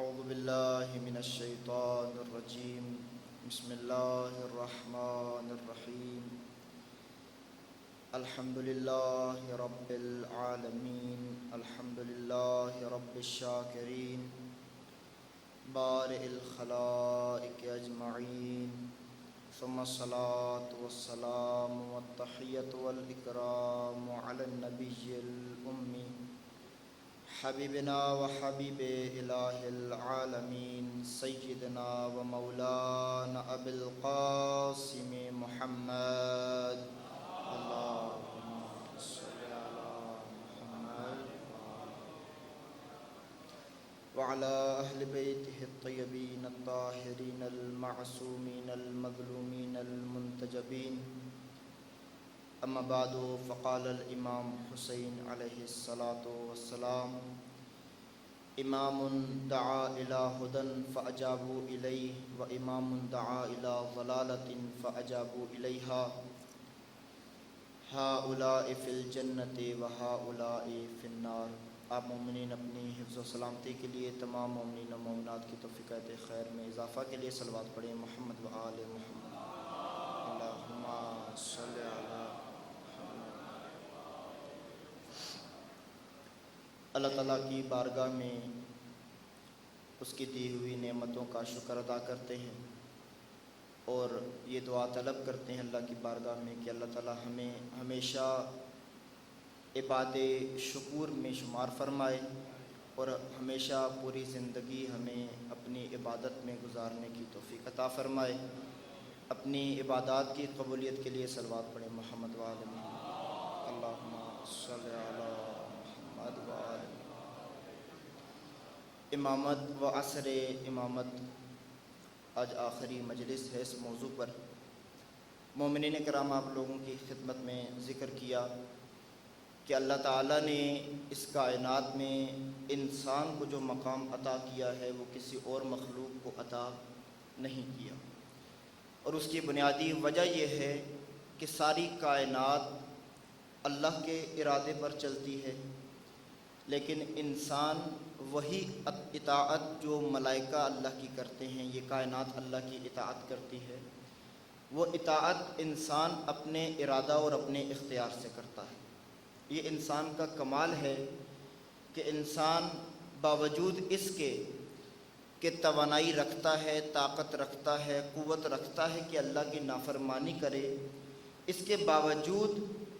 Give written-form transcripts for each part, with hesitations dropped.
اعوذ باللہ من الشیطان الرجیم بسم اللہ الرحمن الرحیم الحمد للہ رب العالمین الحمد للہ رب الشاکرین بارئ الخلائق اجمعین ثم الصلاة والسلام والتحیۃ والاکرام علی النبی الأمی حبیبنا و حبیب الہ العالمین سیدنا و مولانا ابی القاسم محمد اللہم صل علی محمد وعلی اہل بیتہ الطیبین الطاہرین المعصومین المظلومین المنتجبین اما بعد فقال الامام حسین علیہ الصلاۃ والسلام امام دعا الی ہدی فاجابوا الیہ و امام دعا الی ضلالۃ فاجابوا الیہا ہؤلاء فی الجنۃ و ہؤلاء فی النار۔ آپ مومنین اپنی حفظ و سلامتی کے لیے تمام مومنین و مومنات کی توفیقات خیر میں اضافہ کے لیے صلوات پڑھیں محمد و آل محمد۔ اللہم صل علی اللہ تعالیٰ کی بارگاہ میں اس کی دی ہوئی نعمتوں کا شکر ادا کرتے ہیں اور یہ دعا طلب کرتے ہیں اللہ کی بارگاہ میں کہ اللہ تعالیٰ ہمیں ہمیشہ عباد شکور میں شمار فرمائے اور ہمیشہ پوری زندگی ہمیں اپنی عبادت میں گزارنے کی توفیق عطا فرمائے۔ اپنی عبادات کی قبولیت کے لیے صلوات پڑھیں محمد و آل محمد۔ اللہم صل علی محمد و آل امامت و عصر امامت۔ آج آخری مجلس ہے اس موضوع پر۔ مومنین کرام آپ لوگوں کی خدمت میں ذکر کیا کہ اللہ تعالیٰ نے اس کائنات میں انسان کو جو مقام عطا کیا ہے وہ کسی اور مخلوق کو عطا نہیں کیا، اور اس کی بنیادی وجہ یہ ہے کہ ساری کائنات اللہ کے ارادے پر چلتی ہے، لیکن انسان وہی اطاعت جو ملائکہ اللہ کی کرتے ہیں، یہ کائنات اللہ کی اطاعت کرتی ہے، وہ اطاعت انسان اپنے ارادہ اور اپنے اختیار سے کرتا ہے۔ یہ انسان کا کمال ہے کہ انسان باوجود اس کے کہ توانائی رکھتا ہے، طاقت رکھتا ہے، قوت رکھتا ہے کہ اللہ کی نافرمانی کرے، اس کے باوجود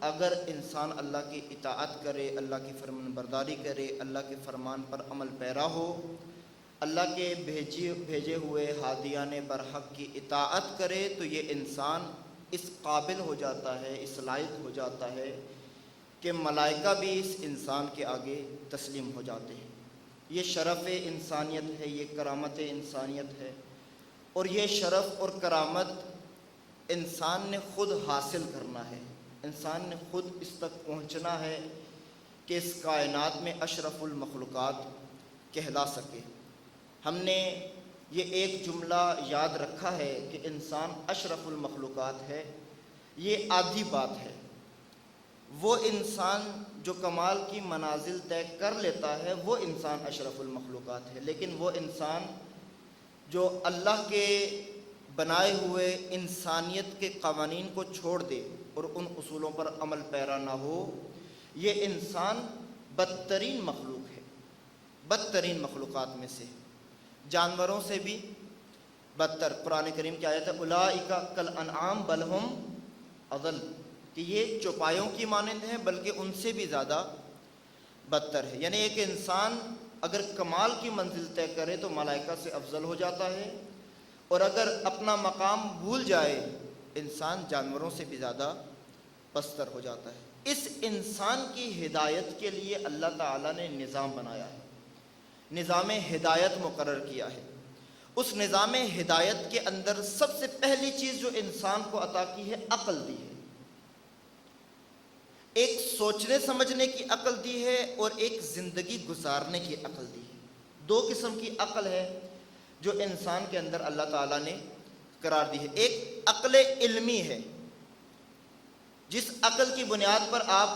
اگر انسان اللہ کی اطاعت کرے، اللہ کی فرمان برداری کرے، اللہ کے فرمان پر عمل پیرا ہو، اللہ کے بھیجے ہوئے ہادیان برحق کی اطاعت کرے، تو یہ انسان اس قابل ہو جاتا ہے، اس لائق ہو جاتا ہے کہ ملائکہ بھی اس انسان کے آگے تسلیم ہو جاتے ہیں۔ یہ شرف انسانیت ہے، یہ کرامت انسانیت ہے، اور یہ شرف اور کرامت انسان نے خود حاصل کرنا ہے، انسان نے خود اس تک پہنچنا ہے کہ اس کائنات میں اشرف المخلوقات کہلا سکے۔ ہم نے یہ ایک جملہ یاد رکھا ہے کہ انسان اشرف المخلوقات ہے، یہ آدھی بات ہے۔ وہ انسان جو کمال کی منازل طے کر لیتا ہے وہ انسان اشرف المخلوقات ہے، لیکن وہ انسان جو اللہ کے بنائے ہوئے انسانیت کے قوانین کو چھوڑ دے اور ان اصولوں پر عمل پیرا نہ ہو، یہ انسان بدترین مخلوق ہے، بدترین مخلوقات میں سے، جانوروں سے بھی بدتر۔ قرآن کریم کی آیت ہے اولئک کالانعام بل ہم اضل، کہ یہ چوپایوں کی مانند ہیں بلکہ ان سے بھی زیادہ بدتر ہے۔ یعنی ایک انسان اگر کمال کی منزل طے کرے تو ملائکہ سے افضل ہو جاتا ہے، اور اگر اپنا مقام بھول جائے انسان جانوروں سے بھی زیادہ پستر ہو جاتا ہے۔ اس انسان کی ہدایت کے لیے اللہ تعالیٰ نے نظام بنایا ہے، نظام ہدایت مقرر کیا ہے۔ اس نظام ہدایت کے اندر سب سے پہلی چیز جو انسان کو عطا کی ہے عقل دی ہے، ایک سوچنے سمجھنے کی عقل دی ہے اور ایک زندگی گزارنے کی عقل دی ہے۔ دو قسم کی عقل ہے جو انسان کے اندر اللہ تعالیٰ نے قرار دی ہے۔ ایک عقل علمی ہے، جس عقل کی بنیاد پر آپ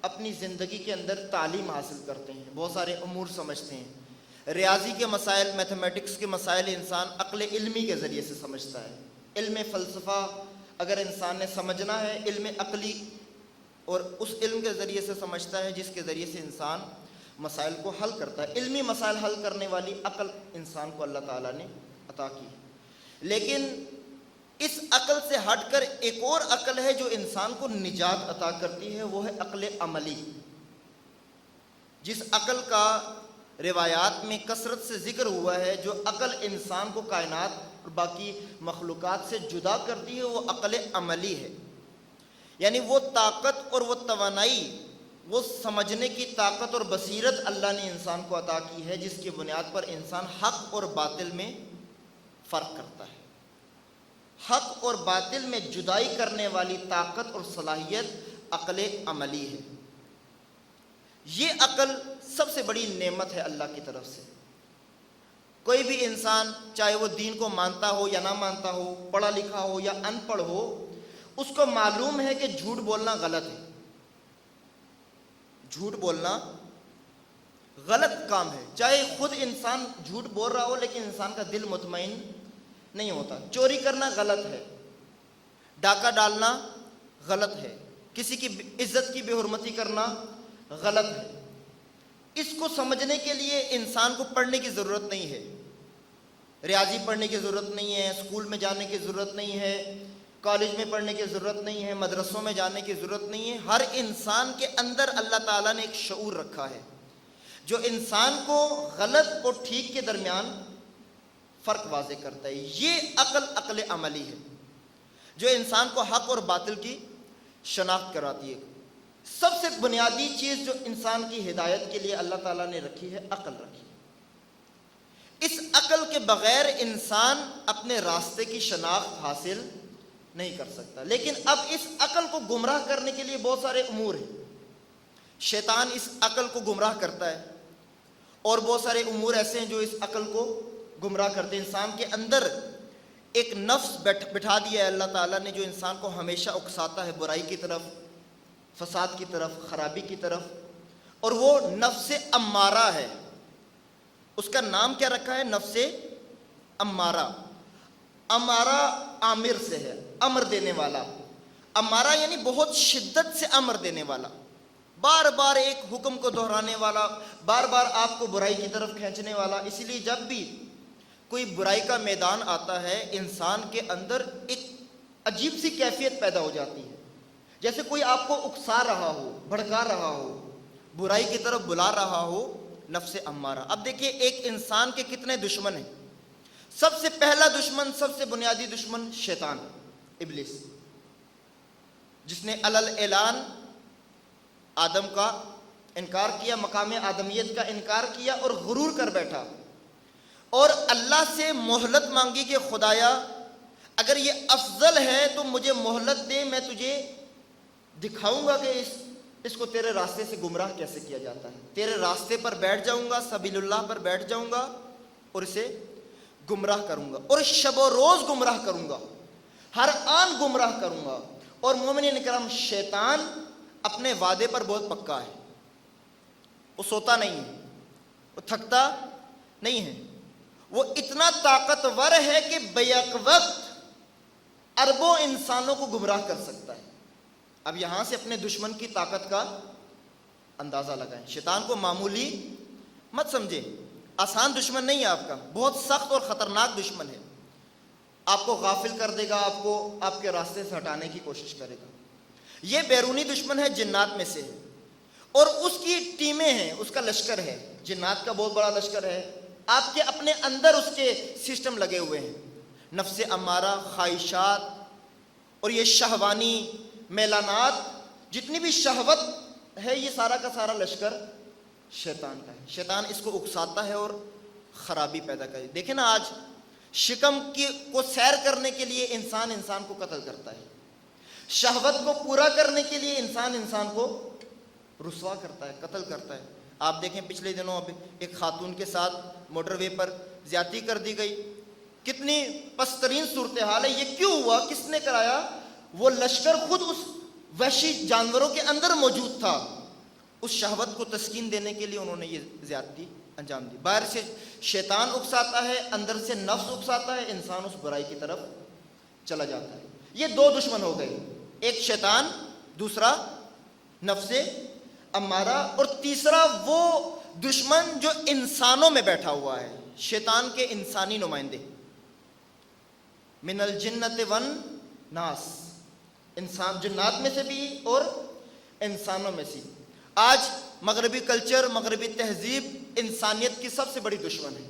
اپنی زندگی کے اندر تعلیم حاصل کرتے ہیں، بہت سارے امور سمجھتے ہیں۔ ریاضی کے مسائل، میتھمیٹکس کے مسائل انسان عقل علمی کے ذریعے سے سمجھتا ہے. علم فلسفہ اگر انسان نے سمجھنا ہے، علم عقلی اور اس علم کے ذریعے سے سمجھتا ہے جس کے ذریعے سے انسان مسائل کو حل کرتا ہے. علمی مسائل حل کرنے والی عقل انسان کو اللہ تعالیٰ نے عطا کی. لیکن اس عقل سے ہٹ کر ایک اور عقل ہے جو انسان کو نجات عطا کرتی ہے، وہ ہے عقل عملی. جس عقل کا روایات میں کثرت سے ذکر ہوا ہے، جو عقل انسان کو کائنات اور باقی مخلوقات سے جدا کرتی ہے، وہ عقل عملی ہے. یعنی وہ طاقت اور وہ توانائی، وہ سمجھنے کی طاقت اور بصیرت اللہ نے انسان کو عطا کی ہے جس کی بنیاد پر انسان حق اور باطل میں فرق کرتا ہے. حق اور باطل میں جدائی کرنے والی طاقت اور صلاحیت عقل عملی ہے. یہ عقل سب سے بڑی نعمت ہے اللہ کی طرف سے. کوئی بھی انسان چاہے وہ دین کو مانتا ہو یا نہ مانتا ہو، پڑھا لکھا ہو یا ان پڑھ ہو، اس کو معلوم ہے کہ جھوٹ بولنا غلط ہے. جھوٹ بولنا غلط کام ہے. چاہے خود انسان جھوٹ بول رہا ہو لیکن انسان کا دل مطمئن نہیں ہوتا. چوری کرنا غلط ہے، ڈاکہ ڈالنا غلط ہے، کسی کی عزت کی بے حرمتی کرنا غلط ہے. اس کو سمجھنے کے لیے انسان کو پڑھنے کی ضرورت نہیں ہے. ریاضی پڑھنے کی ضرورت نہیں ہے، اسکول میں جانے کی ضرورت نہیں ہے، کالج میں پڑھنے کی ضرورت نہیں ہے، مدرسوں میں جانے کی ضرورت نہیں ہے. ہر انسان کے اندر اللہ تعالیٰ نے ایک شعور رکھا ہے جو انسان کو غلط اور ٹھیک کے درمیان فرق واضح کرتا ہے. یہ عقل عملی ہے جو انسان کو حق اور باطل کی شناخت کراتی ہے. سب سے بنیادی چیز جو انسان کی ہدایت کے لیے اللہ تعالیٰ نے رکھی ہے، عقل رکھی. اس عقل کے بغیر انسان اپنے راستے کی شناخت حاصل نہیں کر سکتا. لیکن اب اس عقل کو گمراہ کرنے کے لیے بہت سارے امور ہیں. شیطان اس عقل کو گمراہ کرتا ہے اور بہت سارے امور ایسے ہیں جو اس عقل کو گمراہ کرتے ہیں. انسان کے اندر ایک نفس بٹھا دیا ہے اللہ تعالیٰ نے جو انسان کو ہمیشہ اکساتا ہے برائی کی طرف، فساد کی طرف، خرابی کی طرف، اور وہ نفس امارہ ہے. اس کا نام کیا رکھا ہے؟ نفس امارہ. امارہ آمر سے ہے، امر دینے والا. امارہ یعنی بہت شدت سے امر دینے والا، بار بار ایک حکم کو دہرانے والا، بار بار آپ کو برائی کی طرف کھینچنے والا. اسی لیے جب بھی کوئی برائی کا میدان آتا ہے، انسان کے اندر ایک عجیب سی کیفیت پیدا ہو جاتی ہے، جیسے کوئی آپ کو اکسا رہا ہو، بھڑکا رہا ہو، برائی کی طرف بلا رہا ہو. نفس امارہ. اب دیکھیے ایک انسان کے کتنے دشمن ہیں. سب سے پہلا دشمن، سب سے بنیادی دشمن شیطان، ابلیس، جس نے علل اعلان آدم کا انکار کیا، مقام آدمیت کا انکار کیا اور غرور کر بیٹھا اور اللہ سے مہلت مانگی کہ خدایا اگر یہ افضل ہے تو مجھے مہلت دے، میں تجھے دکھاؤں گا کہ اس کو تیرے راستے سے گمراہ کیسے کیا جاتا ہے. تیرے راستے پر بیٹھ جاؤں گا، سبیل اللہ پر بیٹھ جاؤں گا اور اسے گمراہ کروں گا، اور شب و روز گمراہ کروں گا، ہر آن گمراہ کروں گا. اور مومنین کرام، شیطان اپنے وعدے پر بہت پکا ہے. وہ سوتا نہیں ہے، وہ تھکتا نہیں ہے. وہ اتنا طاقتور ہے کہ بیک وقت اربوں انسانوں کو گمراہ کر سکتا ہے. اب یہاں سے اپنے دشمن کی طاقت کا اندازہ لگائیں. شیطان کو معمولی مت سمجھیں. آسان دشمن نہیں ہے آپ کا، بہت سخت اور خطرناک دشمن ہے. آپ کو غافل کر دے گا، آپ کو آپ کے راستے سے ہٹانے کی کوشش کرے گا. یہ بیرونی دشمن ہے، جنات میں سے ہے، اور اس کی ٹیمیں ہیں، اس کا لشکر ہے. جنات کا بہت بڑا لشکر ہے. آپ کے اپنے اندر اس کے سسٹم لگے ہوئے ہیں. نفس امارہ، خواہشات اور یہ شہوانی میلانات، جتنی بھی شہوت ہے، یہ سارا کا سارا لشکر شیطان کا ہے. شیطان اس کو اکساتا ہے اور خرابی پیدا کرے. دیکھیں نا، آج شکم کو سیر کرنے کے لیے انسان کو قتل کرتا ہے. شہوت کو پورا کرنے کے لیے انسان کو رسوا کرتا ہے، قتل کرتا ہے. آپ دیکھیں پچھلے دنوں اب ایک خاتون کے ساتھ موٹر وے پر زیادتی کر دی گئی. کتنی پسترین صورتحال ہے. یہ کیوں ہوا؟ کس نے کرایا؟ وہ لشکر خود اس وحشی جانوروں کے اندر موجود تھا. اس شہوت کو تسکین دینے کے لیے انہوں نے یہ زیادتی انجام دی. باہر سے شیطان اکساتا ہے, اندر سے نفس اکساتا ہے, انسان اس برائی کی طرف چلا جاتا ہے. یہ دو دشمن ہو گئے, ایک شیطان, دوسرا نفس امارہ, اور تیسرا وہ دشمن جو انسانوں میں بیٹھا ہوا ہے, شیطان کے انسانی نمائندے, من الجنت ون ناس, انسان جنات میں سے بھی اور انسانوں میں سے. آج مغربی کلچر, مغربی تہذیب انسانیت کی سب سے بڑی دشمن ہے.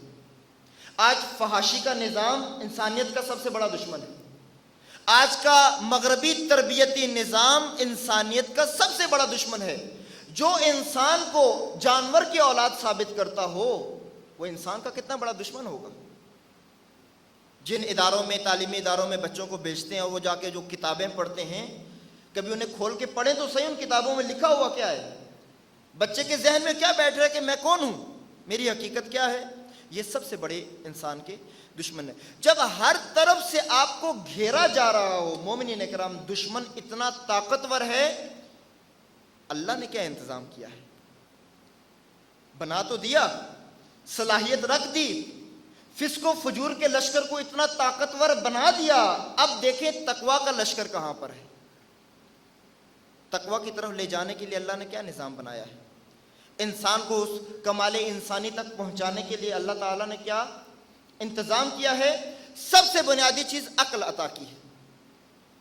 آج فحاشی کا نظام انسانیت کا سب سے بڑا دشمن ہے. آج کا مغربی تربیتی نظام انسانیت کا سب سے بڑا دشمن ہے. جو انسان کو جانور کی اولاد ثابت کرتا ہو وہ انسان کا کتنا بڑا دشمن ہوگا. جن اداروں میں, تعلیمی اداروں میں بچوں کو بھیجتے ہیں, وہ جا کے جو کتابیں پڑھتے ہیں, کبھی انہیں کھول کے پڑھیں تو صحیح ان کتابوں میں لکھا ہوا کیا ہے. بچے کے ذہن میں کیا بیٹھ رہا ہے کہ میں کون ہوں, میری حقیقت کیا ہے. یہ سب سے بڑے انسان کے دشمن ہے. جب ہر طرف سے آپ کو گھیرا جا رہا ہو, مومنین کرام, دشمن اتنا طاقتور ہے, اللہ نے کیا انتظام کیا ہے. بنا تو دیا, صلاحیت رکھ دی, فسق و فجور کے لشکر کو اتنا طاقتور بنا دیا. اب دیکھیں تقوی کا لشکر کہاں پر ہے. تقوی کی طرف لے جانے کے لیے اللہ نے کیا نظام بنایا ہے. انسان کو اس کمال انسانی تک پہنچانے کے لیے اللہ تعالیٰ نے کیا انتظام کیا ہے. سب سے بنیادی چیز عقل عطا کی ہے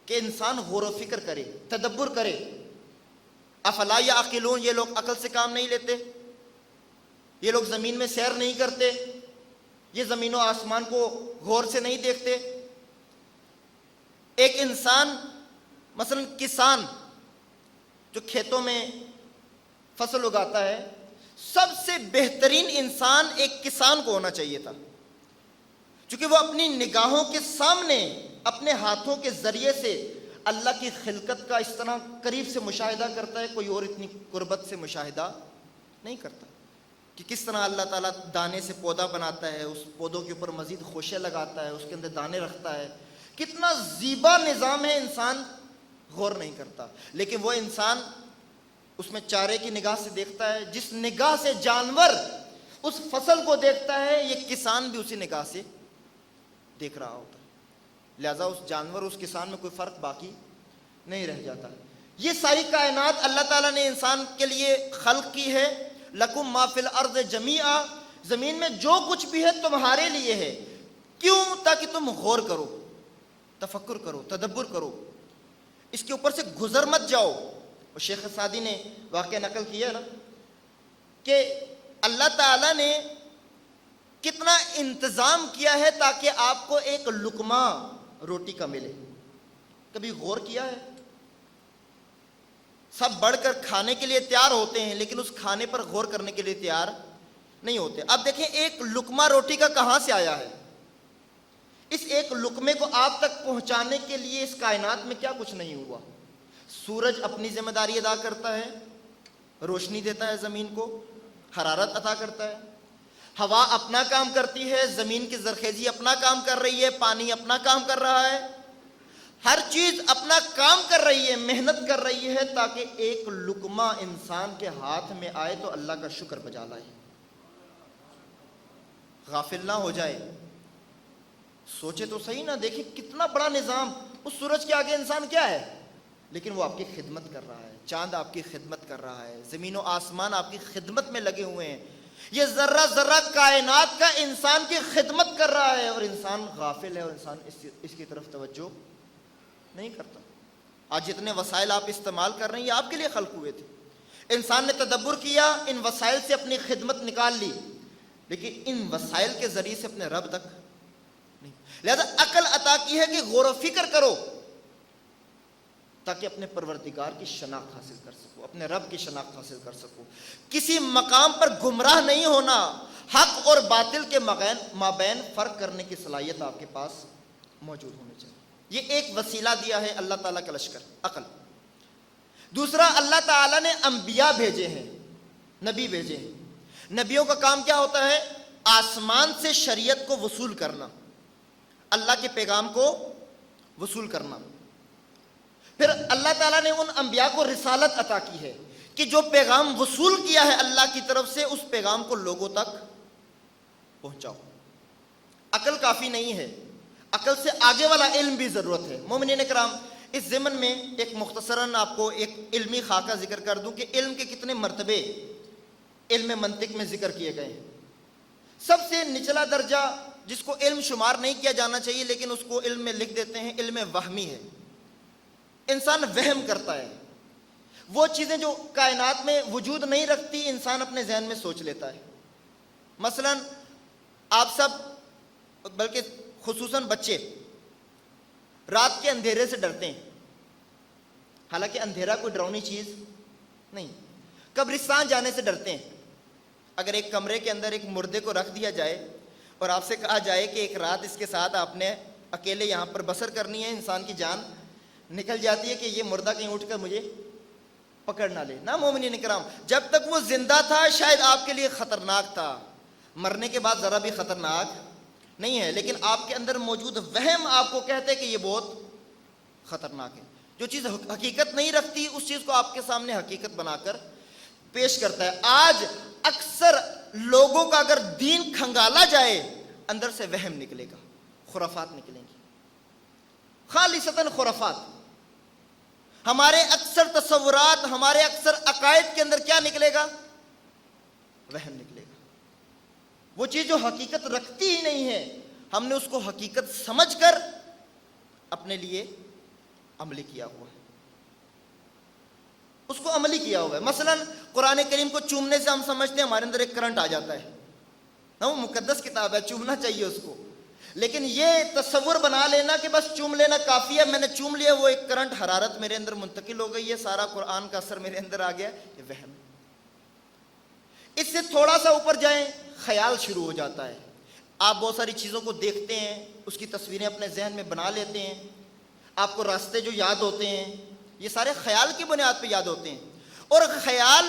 کہ انسان غور و فکر کرے, تدبر کرے. افلا یعقلون, یہ لوگ عقل سے کام نہیں لیتے, یہ لوگ زمین میں سیر نہیں کرتے, یہ زمین و آسمان کو غور سے نہیں دیکھتے. ایک انسان, مثلا کسان جو کھیتوں میں فصل اگاتا ہے, سب سے بہترین انسان ایک کسان کو ہونا چاہیے تھا, چونکہ وہ اپنی نگاہوں کے سامنے اپنے ہاتھوں کے ذریعے سے اللہ کی خلقت کا اس طرح قریب سے مشاہدہ کرتا ہے, کوئی اور اتنی قربت سے مشاہدہ نہیں کرتا. کہ کس طرح اللہ تعالیٰ دانے سے پودا بناتا ہے, اس پودوں کے اوپر مزید خوشے لگاتا ہے, اس کے اندر دانے رکھتا ہے, کتنا زیبا نظام ہے. انسان غور نہیں کرتا, لیکن وہ انسان اس میں چارے کی نگاہ سے دیکھتا ہے, جس نگاہ سے جانور اس فصل کو دیکھتا ہے, یہ کسان بھی اسی نگاہ سے دیکھ رہا ہوتا ہے. لہذا اس جانور اس کسان میں کوئی فرق باقی نہیں رہ جاتا. یہ ساری کائنات اللہ تعالیٰ نے انسان کے لیے خلق کی ہے. لکم ما فی الارض جمیعا, زمین میں جو کچھ بھی ہے تمہارے لیے ہے. کیوں؟ تاکہ تم غور کرو, تفکر کرو, تدبر کرو, اس کے اوپر سے گزر مت جاؤ. اور شیخ سعدی نے واقعہ نقل کیا نا کہ اللہ تعالیٰ نے کتنا انتظام کیا ہے تاکہ آپ کو ایک لقمہ روٹی کا ملے. کبھی غور کیا ہے؟ سب بڑھ کر کھانے کے لیے تیار ہوتے ہیں, لیکن اس کھانے پر غور کرنے کے لیے تیار نہیں ہوتے. اب دیکھیں ایک لقمہ روٹی کا کہاں سے آیا ہے. اس ایک لقمے کو آپ تک پہنچانے کے لیے اس کائنات میں کیا کچھ نہیں ہوا. سورج اپنی ذمہ داری ادا کرتا ہے, روشنی دیتا ہے زمین کو, حرارت عطا کرتا ہے. ہوا اپنا کام کرتی ہے, زمین کی زرخیزی اپنا کام کر رہی ہے, پانی اپنا کام کر رہا ہے, ہر چیز اپنا کام کر رہی ہے, محنت کر رہی ہے تاکہ ایک لقمہ انسان کے ہاتھ میں آئے تو اللہ کا شکر بجا لائے, غافل نہ ہو جائے. سوچے تو صحیح نا, دیکھیں کتنا بڑا نظام. اس سورج کے آگے انسان کیا ہے, لیکن وہ آپ کی خدمت کر رہا ہے. چاند آپ کی خدمت کر رہا ہے, زمین و آسمان آپ کی خدمت میں لگے ہوئے ہیں. یہ ذرہ ذرہ کائنات کا انسان کی خدمت کر رہا ہے, اور انسان غافل ہے, اور انسان اس کی طرف توجہ نہیں کرتا. آج جتنے وسائل آپ استعمال کر رہے ہیں یہ آپ کے لیے خلق ہوئے تھے. انسان نے تدبر کیا, ان وسائل سے اپنی خدمت نکال لی, لیکن ان وسائل کے ذریعے سے اپنے رب تک نہیں. لہذا عقل عطا کی ہے کہ غور و فکر کرو تاکہ اپنے پروردگار کی شناخت حاصل کر سکو, اپنے رب کی شناخت حاصل کر سکو. کسی مقام پر گمراہ نہیں ہونا, حق اور باطل کے مابین فرق کرنے کی صلاحیت آپ کے پاس موجود ہونی چاہیے. یہ ایک وسیلہ دیا ہے اللہ تعالیٰ کا لشکر, عقل. دوسرا, اللہ تعالیٰ نے انبیاء بھیجے ہیں, نبی بھیجے ہیں. نبیوں کا کام کیا ہوتا ہے؟ آسمان سے شریعت کو وصول کرنا, اللہ کے پیغام کو وصول کرنا. پھر اللہ تعالیٰ نے ان انبیاء کو رسالت عطا کی ہے کہ جو پیغام وصول کیا ہے اللہ کی طرف سے, اس پیغام کو لوگوں تک پہنچاؤ. عقل کافی نہیں ہے, عقل سے آگے والا علم بھی ضرورت ہے. مومنین کرام, اس ضمن میں ایک مختصراً آپ کو ایک علمی خاکہ ذکر کر دوں کہ علم کے کتنے مرتبے علم منطق میں ذکر کیے گئے ہیں. سب سے نچلا درجہ جس کو علم شمار نہیں کیا جانا چاہیے لیکن اس کو علم میں لکھ دیتے ہیں, علم وہمی ہے. انسان وہم کرتا ہے, وہ چیزیں جو کائنات میں وجود نہیں رکھتی انسان اپنے ذہن میں سوچ لیتا ہے. مثلاً آپ سب, بلکہ خصوصاً بچے, رات کے اندھیرے سے ڈرتے ہیں, حالانکہ اندھیرا کوئی ڈراؤنی چیز نہیں. قبرستان جانے سے ڈرتے ہیں. اگر ایک کمرے کے اندر ایک مردے کو رکھ دیا جائے اور آپ سے کہا جائے کہ ایک رات اس کے ساتھ آپ نے اکیلے یہاں پر بسر کرنی ہے, انسان کی جان نکل جاتی ہے کہ یہ مردہ کہیں اٹھ کر مجھے پکڑ نہ لے. نا مومنین کرام, جب تک وہ زندہ تھا شاید آپ کے لیے خطرناک تھا, مرنے کے بعد ذرا بھی خطرناک نہیں ہے, لیکن آپ کے اندر موجود وہم آپ کو کہتے کہ یہ بہت خطرناک ہے. جو چیز حقیقت نہیں رکھتی اس چیز کو آپ کے سامنے حقیقت بنا کر پیش کرتا ہے. آج اکثر لوگوں کا اگر دین کھنگالا جائے اندر سے وہم نکلے گا, خرافات نکلیں گی, خالصتاً خرافات. ہمارے اکثر تصورات, ہمارے اکثر عقائد کے اندر کیا نکلے گا؟ وہم نکلے گا. وہ چیز جو حقیقت رکھتی ہی نہیں ہے ہم نے اس کو حقیقت سمجھ کر اپنے لیے عملی کیا ہوا ہے, اس کو عملی کیا ہوا ہے. مثلاً قرآن کریم کو چومنے سے ہم سمجھتے ہیں ہمارے اندر ایک کرنٹ آ جاتا ہے, نا وہ مقدس کتاب ہے, چومنا چاہیے اس کو. لیکن یہ تصور بنا لینا کہ بس چوم لینا کافی ہے, میں نے چوم لیا, وہ ایک کرنٹ حرارت میرے اندر منتقل ہو گئی ہے, سارا قرآن کا اثر میرے اندر آ گیا, یہ وہم. اس سے تھوڑا سا اوپر جائیں, خیال شروع ہو جاتا ہے. آپ بہت ساری چیزوں کو دیکھتے ہیں, اس کی تصویریں اپنے ذہن میں بنا لیتے ہیں, آپ کو راستے جو یاد ہوتے ہیں یہ سارے خیال کی بنیاد پہ یاد ہوتے ہیں. اور خیال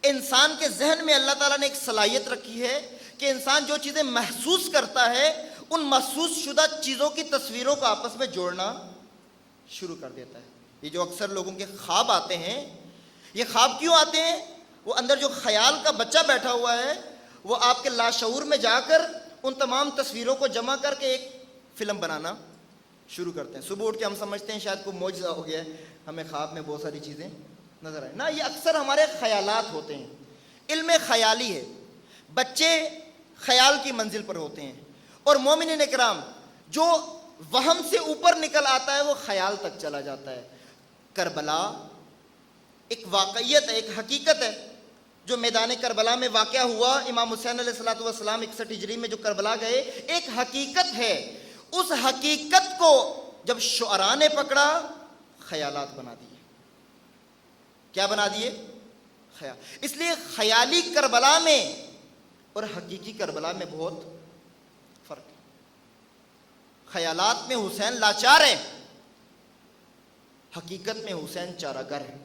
انسان کے ذہن میں اللہ تعالیٰ نے ایک صلاحیت رکھی ہے کہ انسان جو چیزیں محسوس کرتا ہے ان محسوس شدہ چیزوں کی تصویروں کو آپس میں جوڑنا شروع کر دیتا ہے. یہ جو اکثر لوگوں کے خواب آتے ہیں, یہ خواب کیوں آتے ہیں؟ وہ اندر جو خیال کا بچہ بیٹھا ہوا ہے وہ آپ کے لاشعور میں جا کر ان تمام تصویروں کو جمع کر کے ایک فلم بنانا شروع کرتے ہیں. صبح اٹھ کے ہم سمجھتے ہیں شاید کوئی معجزہ ہو گیا ہے, ہمیں خواب میں بہت ساری چیزیں نظر آئے. نا, یہ اکثر ہمارے خیالات ہوتے ہیں. علم خیالی ہے, بچے خیال کی منزل پر ہوتے ہیں. اور مومنین کرام, جو وہم سے اوپر نکل آتا ہے وہ خیال تک چلا جاتا ہے. کربلا ایک واقعیت ہے, ایک حقیقت ہے جو میدان کربلا میں واقعہ ہوا. امام حسین علیہ الصلوۃ والسلام 61 ہجری میں جو کربلا گئے, ایک حقیقت ہے. اس حقیقت کو جب شعراء نے پکڑا, خیالات بنا دیے. کیا بنا دیے؟ خیال. اس لیے خیالی کربلا میں اور حقیقی کربلا میں بہت فرق ہے. خیالات میں حسین لاچار ہے, حقیقت میں حسین چارہ گر ہے.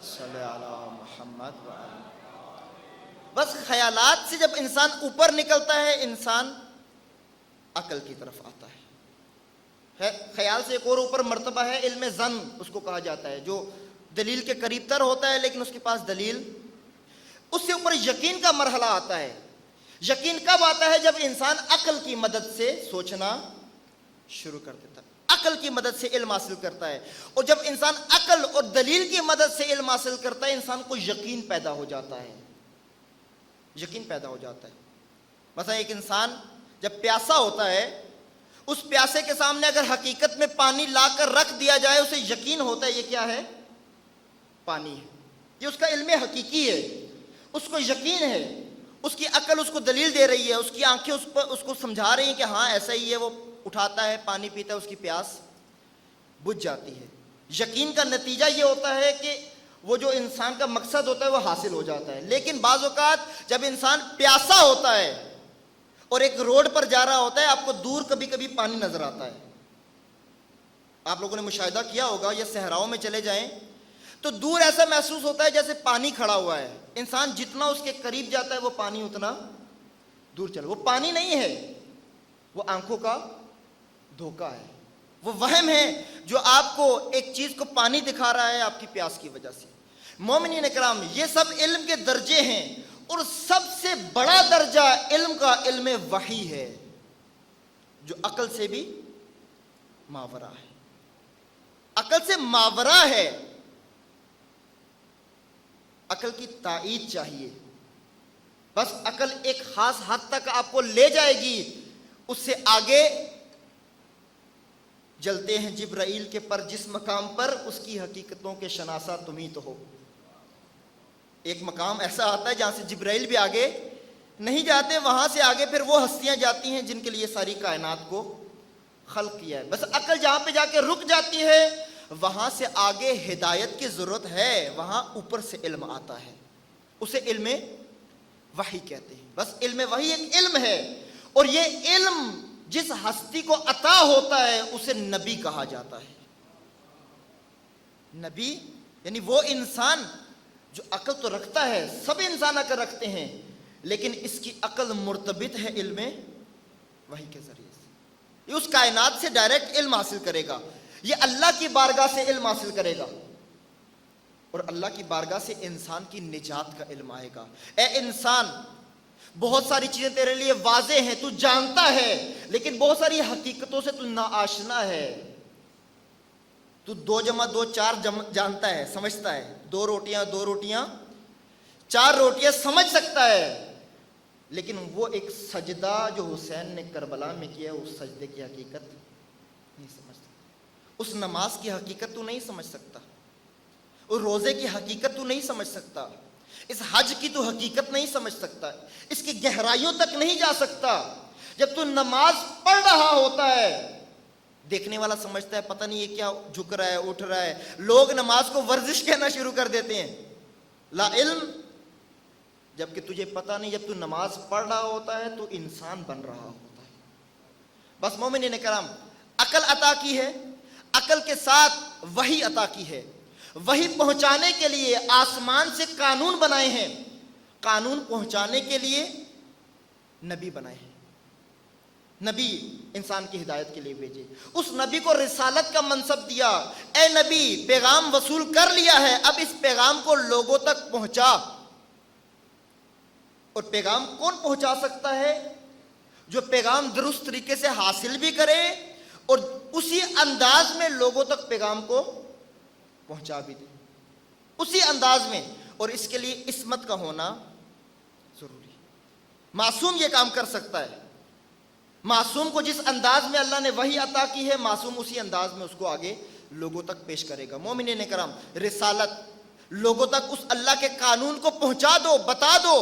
صلی علی محمد وعلی. بس خیالات سے جب انسان اوپر نکلتا ہے انسان عقل کی طرف آتا ہے. خیال سے ایک اور اوپر مرتبہ ہے علم ظن, اس کو کہا جاتا ہے, جو دلیل کے قریب تر ہوتا ہے لیکن اس کے پاس دلیل. اس سے اوپر یقین کا مرحلہ آتا ہے. یقین کب آتا ہے؟ جب انسان عقل کی مدد سے سوچنا شروع کر دیتا ہے, عقل کی مدد سے علم حاصل کرتا ہے. اور جب انسان عقل اور دلیل کی مدد سے علم حاصل کرتا ہے انسان کو یقین پیدا ہو جاتا ہے. یقین پیدا ہو جاتا ہے. مثلا ایک انسان جب پیاسا ہوتا ہے, اس پیاسے کے سامنے اگر حقیقت میں پانی لا کر رکھ دیا جائے اسے یقین ہوتا ہے یہ کیا ہے؟ پانی ہے. یہ اس کا علم حقیقی ہے, اس کو یقین ہے. اس کی عقل اس کو دلیل دے رہی ہے, اس کی آنکھیں اس کو سمجھا رہی ہیں کہ ہاں ایسا ہی ہے. وہ اٹھاتا ہے, پانی پیتا ہے, اس کی پیاس بجھ جاتی ہے. یقین کا نتیجہ یہ ہوتا ہے کہ وہ جو انسان کا مقصد ہوتا ہے وہ حاصل ہو جاتا ہے. لیکن بعض اوقات جب انسان پیاسا ہوتا ہے اور ایک روڈ پر جا رہا ہوتا ہے, آپ کو دور کبھی کبھی پانی نظر آتا ہے. آپ لوگوں نے مشاہدہ کیا ہوگا, یا صحراؤں میں چلے جائیں تو دور ایسا محسوس ہوتا ہے جیسے پانی کھڑا ہوا ہے. انسان جتنا اس کے قریب جاتا ہے وہ پانی اتنا دور چلا. وہ پانی نہیں ہے, وہ آنکھوں کا دھوکہ ہے. وہ وہم ہے جو آپ کو ایک چیز کو پانی دکھا رہا ہے آپ کی پیاس کی وجہ سے۔ مومنین کرام، یہ سب علم کے درجے ہیں، اور سب سے بڑا درجہ علم کا علم وحی ہے، جو عقل سے بھی ماورا ہے، عقل سے ماورا ہے۔ عقل کی تائید چاہیے، بس عقل ایک خاص حد تک آپ کو لے جائے گی، اس سے آگے جلتے ہیں جبرائیل کے پر، جس مقام پر اس کی حقیقتوں کے شناسہ تم ہی تو ہو۔ ایک مقام ایسا آتا ہے جہاں سے جبرائیل بھی آگے نہیں جاتے، وہاں سے آگے پھر وہ ہستیاں جاتی ہیں جن کے لیے ساری کائنات کو خلق کیا ہے۔ بس عقل جہاں پہ جا کے رک جاتی ہے، وہاں سے آگے ہدایت کی ضرورت ہے، وہاں اوپر سے علم آتا ہے، اسے علم وحی کہتے ہیں۔ بس علم وحی ایک علم ہے، اور یہ علم جس ہستی کو عطا ہوتا ہے اسے نبی کہا جاتا ہے۔ نبی یعنی وہ انسان جو عقل تو رکھتا ہے، سب انسان عقل رکھتے ہیں، لیکن اس کی عقل مرتبط ہے علم وحی کے ذریعے سے۔ یہ اس کائنات سے ڈائریکٹ علم حاصل کرے گا، یہ اللہ کی بارگاہ سے علم حاصل کرے گا، اور اللہ کی بارگاہ سے انسان کی نجات کا علم آئے گا۔ اے انسان، بہت ساری چیزیں تیرے لیے واضح ہیں، تو جانتا ہے، لیکن بہت ساری حقیقتوں سے تو ناآشنا ہے۔ تو 2 + 2 4 جانتا ہے، سمجھتا ہے، 2 روٹیاں 4 روٹیاں سمجھ سکتا ہے، لیکن وہ ایک سجدہ جو حسین نے کربلا میں کیا، اس سجدے کی حقیقت نہیں سمجھ سکتا، اس نماز کی حقیقت تو نہیں سمجھ سکتا، اس روزے کی حقیقت تو نہیں سمجھ سکتا، اس حج کی تو حقیقت نہیں سمجھ سکتا، اس کی گہرائیوں تک نہیں جا سکتا۔ جب تو نماز پڑھ رہا ہوتا ہے، دیکھنے والا سمجھتا ہے پتہ نہیں یہ کیا جھک رہا ہے، اٹھ رہا ہے، لوگ نماز کو ورزش کہنا شروع کر دیتے ہیں، لا علم، جبکہ تجھے پتہ نہیں جب تو نماز پڑھ رہا ہوتا ہے تو انسان بن رہا ہوتا ہے۔ بس مومنین کرام، عقل عطا کی ہے، عقل کے ساتھ وحی عطا کی ہے۔ وحی پہنچانے کے لیے آسمان سے قانون بنائے ہیں، قانون پہنچانے کے لیے نبی بنائے ہیں، نبی انسان کی ہدایت کے لیے بھیجے، اس نبی کو رسالت کا منصب دیا، اے نبی پیغام وصول کر لیا ہے، اب اس پیغام کو لوگوں تک پہنچا۔ اور پیغام کون پہنچا سکتا ہے؟ جو پیغام درست طریقے سے حاصل بھی کرے اور اسی انداز میں لوگوں تک پیغام کو پہنچا بھی دے، اسی انداز میں، اور اس کے لیے عصمت کا ہونا ضروری ہے۔ معصوم یہ کام کر سکتا ہے، معصوم کو جس انداز میں اللہ نے وحی عطا کی ہے، معصوم اسی انداز میں اس کو آگے لوگوں تک پیش کرے گا۔ مومنین کرام، رسالت، لوگوں تک اس اللہ کے قانون کو پہنچا دو، بتا دو،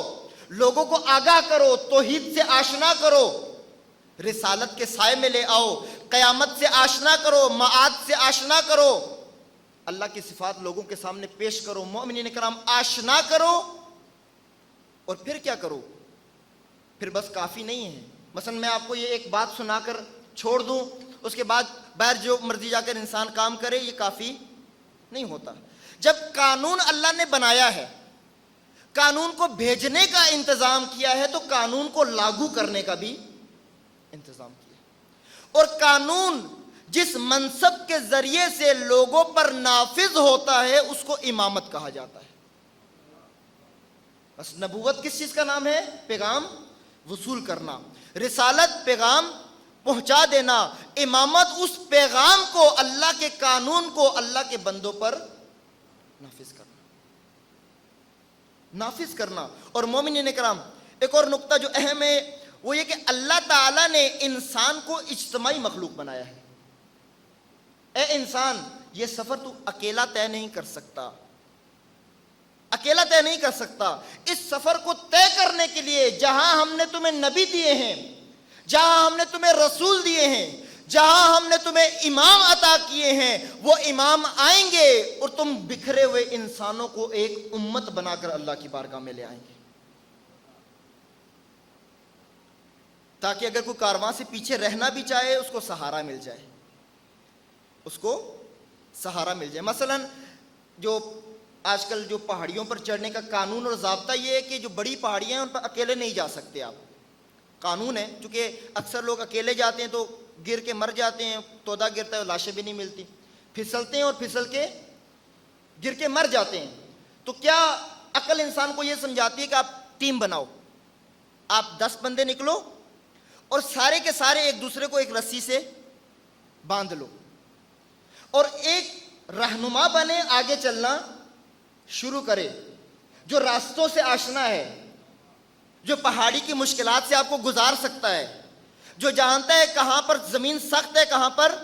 لوگوں کو آگاہ کرو، توحید سے آشنا کرو، رسالت کے سائے میں لے آؤ، قیامت سے آشنا کرو، معاد سے آشنا کرو، اللہ کی صفات لوگوں کے سامنے پیش کرو۔ مومنین کرام، آشنا کرو، اور پھر کیا کرو؟ پھر بس کافی نہیں ہے۔ مثلا میں آپ کو یہ ایک بات سنا کر چھوڑ دوں، اس کے بعد باہر جو مرضی جا کر انسان کام کرے، یہ کافی نہیں ہوتا۔ جب قانون اللہ نے بنایا ہے، قانون کو بھیجنے کا انتظام کیا ہے، تو قانون کو لاگو کرنے کا بھی انتظام کیا ہے، اور قانون جس منصب کے ذریعے سے لوگوں پر نافذ ہوتا ہے اس کو امامت کہا جاتا ہے۔ بس نبوت کس چیز کا نام ہے؟ پیغام وصول کرنا، رسالت پیغام پہنچا دینا، امامت اس پیغام کو، اللہ کے قانون کو اللہ کے بندوں پر نافذ کرنا۔ اور مومنین کرام، ایک اور نقطہ جو اہم ہے وہ یہ کہ اللہ تعالیٰ نے انسان کو اجتماعی مخلوق بنایا ہے۔ اے انسان، یہ سفر تو اکیلا طے نہیں کر سکتا، اکیلا طے نہیں کر سکتا۔ اس سفر کو طے کرنے کے لیے جہاں ہم نے تمہیں نبی دیے ہیں، جہاں ہم نے تمہیں رسول دیے ہیں، جہاں ہم نے تمہیں امام عطا کیے ہیں، وہ امام آئیں گے اور تم بکھرے ہوئے انسانوں کو ایک امت بنا کر اللہ کی بارگاہ میں لے آئیں گے، تاکہ اگر کوئی کارواں سے پیچھے رہنا بھی چاہے اس کو سہارا مل جائے، اس کو سہارا مل جائے۔ مثلا جو آج کل جو پہاڑیوں پر چڑھنے کا قانون اور ضابطہ یہ ہے کہ جو بڑی پہاڑیاں ہیں ان پر اکیلے نہیں جا سکتے آپ، قانون ہے، چونکہ اکثر لوگ اکیلے جاتے ہیں تو گر کے مر جاتے ہیں, تودا گرتا ہے, لاشیں بھی نہیں ملتی, پھسلتے ہیں اور پھسل کے گر کے مر جاتے ہیں. تو کیا عقل انسان کو یہ سمجھاتی ہے کہ آپ ٹیم بناؤ, آپ 10 بندے نکلو اور سارے کے سارے ایک دوسرے کو ایک رسی سے باندھ لو اور ایک رہنما بنے, آگے چلنا شروع کرے, جو راستوں سے آشنا ہے, جو پہاڑی کی مشکلات سے آپ کو گزار سکتا ہے, جو جانتا ہے کہاں پر زمین سخت ہے کہاں پر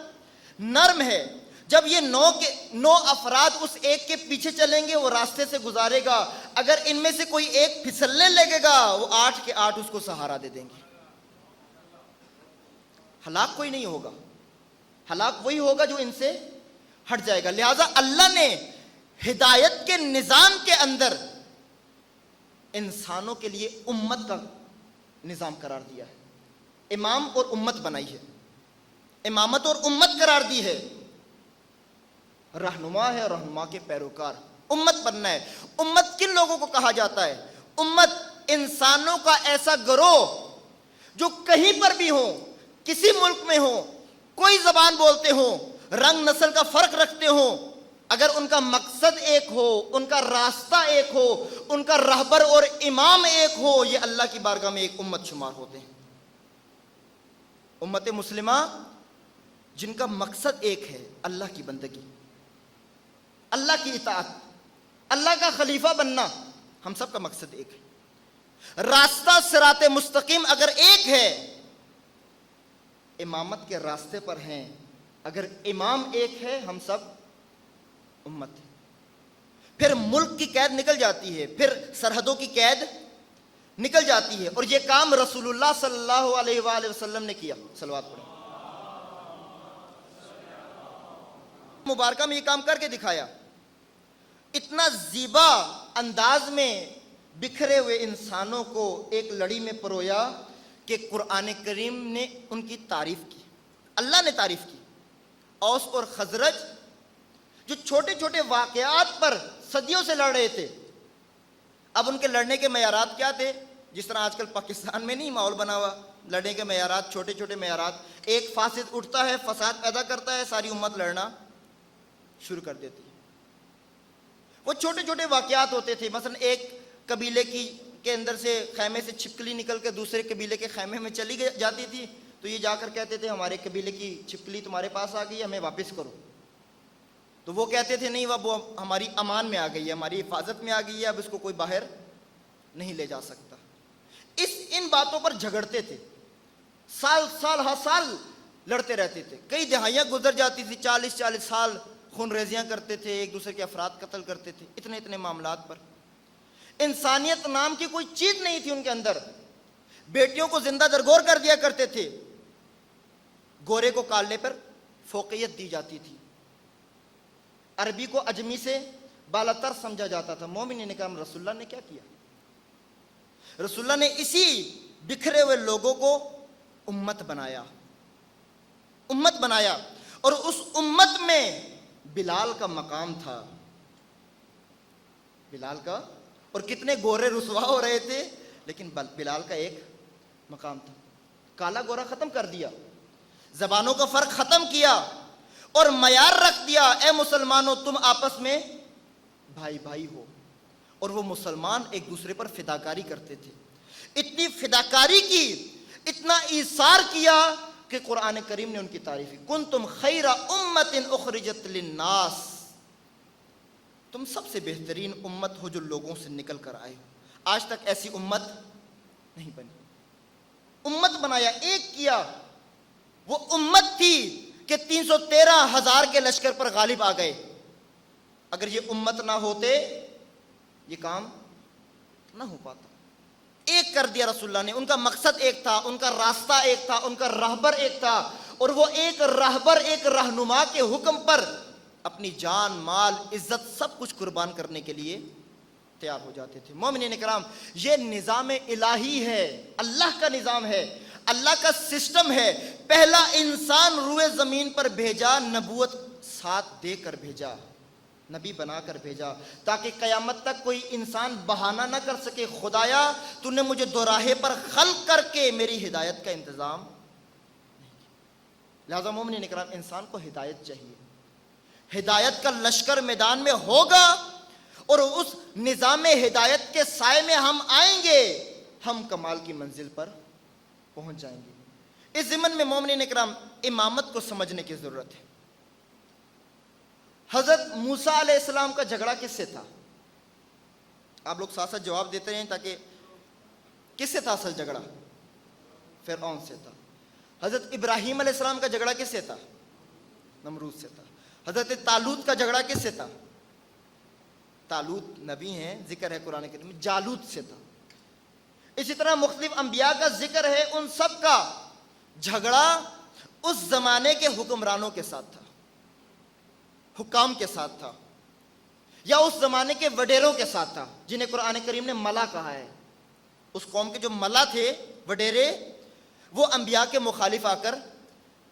نرم ہے. جب یہ 9 افراد اس ایک کے پیچھے چلیں گے, وہ راستے سے گزارے گا. اگر ان میں سے کوئی ایک پھسلنے لگے گا, وہ 8 کے 8 اس کو سہارا دے دیں گے. ہلاک کوئی نہیں ہوگا, ہلاک وہی ہوگا جو ان سے ہٹ جائے گا. لہذا اللہ نے ہدایت کے نظام کے اندر انسانوں کے لیے امت کا نظام قرار دیا ہے, امام اور امت بنائی ہے, امامت اور امت قرار دی ہے. رہنما ہے, رہنما کے پیروکار, امت بننا ہے. امت کن لوگوں کو کہا جاتا ہے؟ امت انسانوں کا ایسا گروہ جو کہیں پر بھی ہو, کسی ملک میں ہو, کوئی زبان بولتے ہوں, رنگ نسل کا فرق رکھتے ہوں, اگر ان کا مقصد ایک ہو, ان کا راستہ ایک ہو, ان کا رہبر اور امام ایک ہو, یہ اللہ کی بارگاہ میں ایک امت شمار ہوتے ہیں. امت مسلمہ جن کا مقصد ایک ہے, اللہ کی بندگی, اللہ کی اطاعت, اللہ کا خلیفہ بننا, ہم سب کا مقصد ایک ہے. راستہ صراط مستقیم اگر ایک ہے, امامت کے راستے پر ہیں. اگر امام ایک ہے, ہم سب امت ہے. پھر ملک کی قید نکل جاتی ہے, پھر سرحدوں کی قید نکل جاتی ہے. اور یہ کام رسول اللہ صلی اللہ علیہ وآلہ وسلم نے کیا. صلوات پڑھیں. مبارکہ میں یہ کام کر کے دکھایا. اتنا زیبا انداز میں بکھرے ہوئے انسانوں کو ایک لڑی میں پرویا کہ قرآن کریم نے ان کی تعریف کی, اللہ نے تعریف کی. اوس اور خزرج جو چھوٹے چھوٹے واقعات پر صدیوں سے لڑ رہے تھے, اب ان کے لڑنے کے معیارات کیا تھے؟ جس طرح آج کل پاکستان میں نہیں ماحول بنا ہوا, لڑنے کے معیارات چھوٹے چھوٹے معیارات. ایک فاسد اٹھتا ہے, فساد پیدا کرتا ہے, ساری امت لڑنا شروع کر دیتی ہے. وہ چھوٹے چھوٹے واقعات ہوتے تھے. مثلا ایک قبیلے کے اندر سے خیمے سے چھپکلی نکل کے دوسرے قبیلے کے خیمے میں چلی جاتی تھی, تو یہ جا کر کہتے تھے ہمارے قبیلے کی چھپکلی تمہارے پاس آ گئی, ہمیں واپس کرو. تو وہ کہتے تھے نہیں, وہ ہماری امان میں آ گئی ہے, ہماری حفاظت میں آ گئی ہے, اب اس کو کوئی باہر نہیں لے جا سکتا. ان باتوں پر جھگڑتے تھے, سال لڑتے رہتے تھے. کئی دہائیاں گزر جاتی تھی, 40 سال خون ریزیاں کرتے تھے, ایک دوسرے کے افراد قتل کرتے تھے. اتنے معاملات پر انسانیت نام کی کوئی چیز نہیں تھی ان کے اندر. بیٹیوں کو زندہ درگور کر دیا کرتے تھے, گورے کو کالنے پر فوقیت دی جاتی تھی, عربی کو اجمی سے بالاتر سمجھا جاتا تھا. مومنین کرام رسول اللہ نے کیا کیا؟ رسول اللہ نے اسی بکھرے ہوئے لوگوں کو امت بنایا, امت بنایا. اور اس امت میں بلال کا مقام تھا, بلال کا. اور کتنے گورے رسوا ہو رہے تھے, لیکن بلال کا ایک مقام تھا. کالا گورا ختم کر دیا, زبانوں کا فرق ختم کیا, اور معیار رکھ دیا, اے مسلمانوں تم آپس میں بھائی بھائی ہو. اور وہ مسلمان ایک دوسرے پر فداکاری کرتے تھے. اتنی فداکاری کی, اتنا ایثار کیا کہ قرآن کریم نے ان کی تعریف کی. کنتم خیر امت اخرجت للناس, تم سب سے بہترین امت ہو جو لوگوں سے نکل کر آئے ہو. آج تک ایسی امت نہیں بنی. امت بنایا, ایک کیا. وہ امت تھی کہ 313,000 کے لشکر پر غالب آ گئے. اگر یہ امت نہ ہوتے یہ کام نہ ہو پاتا. ایک کر دیا رسول اللہ نے. ان کا مقصد ایک تھا, ان کا راستہ ایک تھا, ان کا رہبر ایک تھا, اور وہ ایک رہبر, ایک رہنما کے حکم پر اپنی جان, مال, عزت سب کچھ قربان کرنے کے لیے تیار ہو جاتے تھے. مومنین کرام, یہ نظام الہی ہے, اللہ کا نظام ہے, اللہ کا سسٹم ہے. پہلا انسان روئے زمین پر بھیجا, نبوت ساتھ دے کر بھیجا, نبی بنا کر بھیجا, تاکہ قیامت تک کوئی انسان بہانہ نہ کر سکے, خدایا تو نے مجھے دوراہے پر خلق کر کے میری ہدایت کا انتظام نہیں کیا. لہذا مومنین اکرام انسان کو ہدایت چاہیے، ہدایت کا لشکر میدان میں ہوگا اور اس نظام ہدایت کے سائے میں ہم آئیں گے، ہم کمال کی منزل پر پہنچ جائیں گے۔ اس ضمن میں مومنین اکرام امامت کو سمجھنے کی ضرورت ہے۔ حضرت موسیٰ علیہ السلام کا جھگڑا کس سے تھا؟ آپ لوگ ساتھ ساتھ جواب دیتے رہیں تاکہ کس سے تھا اصل جھگڑا؟ فرعون سے تھا۔ حضرت ابراہیم علیہ السلام کا جھگڑا کس سے تھا؟ نمرود سے تھا۔ حضرت طالوت کا جھگڑا کس سے تھا؟ طالوت نبی ہیں، ذکر ہے قرآن کریم میں، جالوت سے تھا۔ اسی طرح مختلف انبیاء کا ذکر ہے، ان سب کا جھگڑا اس زمانے کے حکمرانوں کے ساتھ تھا، حکام کے ساتھ تھا، یا اس زمانے کے وڈیروں کے ساتھ تھا، جنہیں قرآن کریم نے ملا کہا ہے۔ اس قوم کے جو ملا تھے، وڈیرے، وہ انبیاء کے مخالف آ کر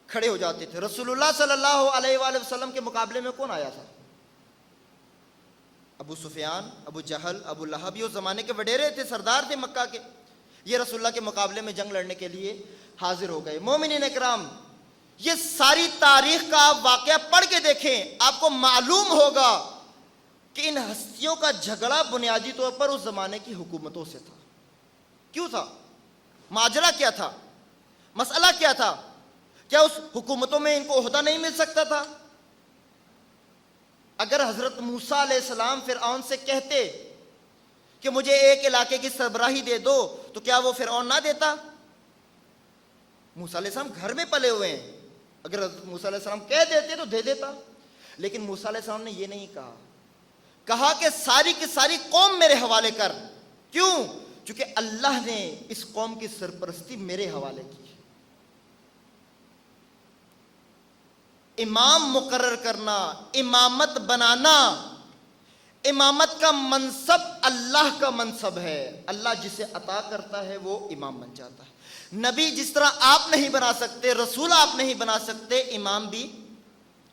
کھڑے ہو جاتے تھے۔ رسول اللہ صلی اللہ علیہ وآلہ وسلم کے مقابلے میں کون آیا تھا؟ ابو سفیان، ابو جہل، ابو لہب، یہ اس زمانے کے وڈیرے تھے، سردار تھے مکہ کے۔ یہ رسول اللہ کے مقابلے میں جنگ لڑنے کے لیے حاضر ہو گئے۔ مومنین اکرام، یہ ساری تاریخ کا آپ واقعہ پڑھ کے دیکھیں، آپ کو معلوم ہوگا کہ ان ہستیوں کا جھگڑا بنیادی طور پر اس زمانے کی حکومتوں سے تھا۔ کیوں تھا؟ ماجرا کیا تھا؟ مسئلہ کیا تھا؟ کیا اس حکومتوں میں ان کو عہدہ نہیں مل سکتا تھا؟ اگر حضرت موسیٰ علیہ السلام فرعون سے کہتے کہ مجھے ایک علاقے کی سربراہی دے دو، تو کیا وہ فرعون نہ دیتا؟ موسیٰ علیہ السلام گھر میں پلے ہوئے ہیں، اگر حضرت موسیٰ علیہ السلام کہہ دیتے تو دے دیتا۔ لیکن موسیٰ علیہ السلام نے یہ نہیں کہا، کہا کہ ساری کی ساری قوم میرے حوالے کر۔ کیوں؟ چونکہ اللہ نے اس قوم کی سرپرستی میرے حوالے کی۔ امام مقرر کرنا، امامت بنانا، امامت کا منصب اللہ کا منصب ہے۔ اللہ جسے عطا کرتا ہے وہ امام بن جاتا ہے۔ نبی جس طرح آپ نہیں بنا سکتے، رسول آپ نہیں بنا سکتے، امام بھی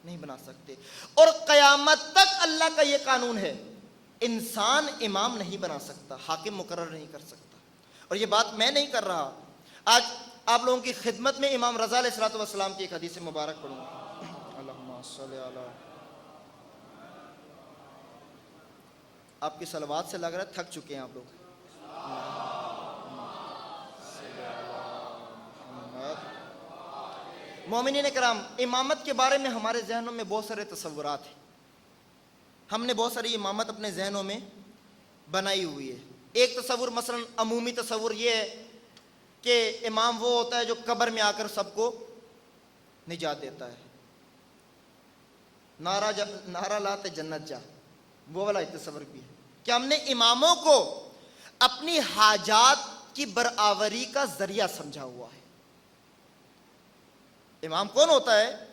نہیں بنا سکتے۔ اور قیامت تک اللہ کا یہ قانون ہے، انسان امام نہیں بنا سکتا، حاکم مقرر نہیں کر سکتا۔ اور یہ بات میں نہیں کر رہا، آج آپ لوگوں کی خدمت میں امام رضا علیہ الصلوۃ والسلام کی ایک حدیث مبارک پڑھوں گا۔ اللہم صلی علی، آپ کی صلوات سے لگ رہا ہے تھک چکے ہیں آپ لوگ۔ مومنین کرام، امامت کے بارے میں ہمارے ذہنوں میں بہت سارے تصورات ہیں، ہم نے بہت ساری امامت اپنے ذہنوں میں بنائی ہوئی ہے۔ ایک تصور مثلا عمومی تصور یہ ہے کہ امام وہ ہوتا ہے جو قبر میں آ کر سب کو نجات دیتا ہے، نعرہ لاتے جنت جا، وہ والا تصور بھی ہے کہ ہم نے اماموں کو اپنی حاجات کی برآوری کا ذریعہ سمجھا ہوا ہے۔ امام کون ہوتا ہے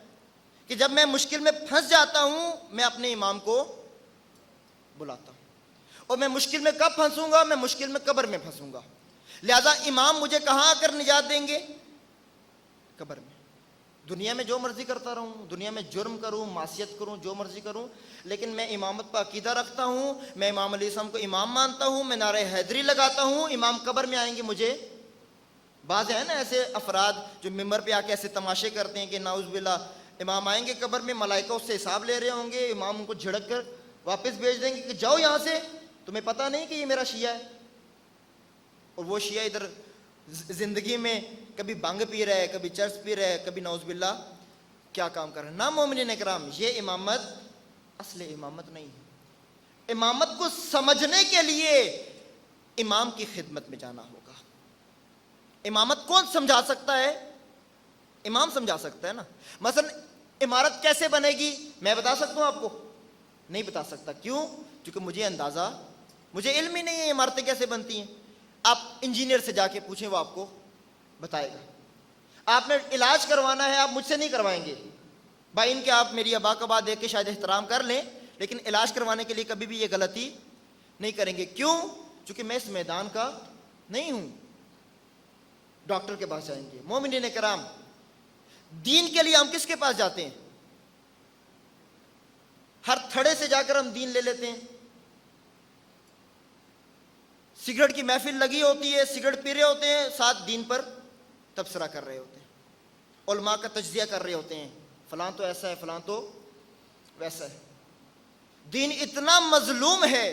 کہ جب میں مشکل میں پھنس جاتا ہوں، میں اپنے امام کو بلاتا ہوں، اور میں مشکل میں کب پھنسوں گا؟ میں مشکل میں قبر میں پھنسوں گا۔ لہذا امام مجھے کہاں آ کر نجات دیں گے؟ قبر میں۔ دنیا میں جو مرضی کرتا رہوں، دنیا میں جرم کروں، معصیت کروں، جو مرضی کروں، لیکن میں امامت پر عقیدہ رکھتا ہوں، میں امام علیہ السلام کو امام مانتا ہوں، میں نعرہ حیدری لگاتا ہوں، امام قبر میں آئیں گے مجھے۔ بعض ہے نا ایسے افراد جو ممبر پہ آ کے ایسے تماشے کرتے ہیں کہ نعوذ باللہ، امام آئیں گے قبر میں، ملائکہ اس سے حساب لے رہے ہوں گے، امام ان کو جھڑک کر واپس بھیج دیں گے کہ جاؤ یہاں سے، تمہیں پتہ نہیں کہ یہ میرا شیعہ ہے۔ اور وہ شیعہ ادھر زندگی میں کبھی بھنگ پی رہا ہے، کبھی چرس پی رہا ہے، کبھی نعوذ باللہ کیا کام کر رہے ہیں۔ نا مومنین اکرام، یہ امامت اصل امامت نہیں ہے۔ امامت کو سمجھنے کے لیے امام کی خدمت میں جانا ہوگا۔ امامت کون سمجھا سکتا ہے؟ امام سمجھا سکتا ہے نا۔ مثلا عمارت کیسے بنے گی میں بتا سکتا ہوں آپ کو؟ نہیں بتا سکتا۔ کیوں؟ کیونکہ مجھے اندازہ، مجھے علم ہی نہیں ہے عمارتیں کیسے بنتی ہیں۔ آپ انجینئر سے جا کے پوچھیں، وہ آپ کو بتائے گا۔ آپ نے علاج کروانا ہے، آپ مجھ سے نہیں کروائیں گے، بھائی ان کے آپ میری ابا کبا دے کے شاید احترام کر لیں، لیکن علاج کروانے کے لیے کبھی بھی یہ غلطی نہیں کریں گے۔ کیوں؟ چونکہ میں اس میدان کا نہیں ہوں۔ ڈاکٹر کے پاس جائیں گے۔ مومنین کرام، دین کے لیے ہم کس کے پاس جاتے ہیں؟ ہر تھڑے سے جا کر ہم دین لے لیتے ہیں۔ سگریٹ کی محفل لگی ہوتی ہے، سگریٹ پی رہے ہوتے ہیں، ساتھ دین پر تبصرہ کر رہے ہوتے ہیں۔ علماء کا تجزیہ کر رہے ہوتے ہیں، فلاں تو ایسا ہے، فلاں تو ویسا ہے۔ دین اتنا مظلوم ہے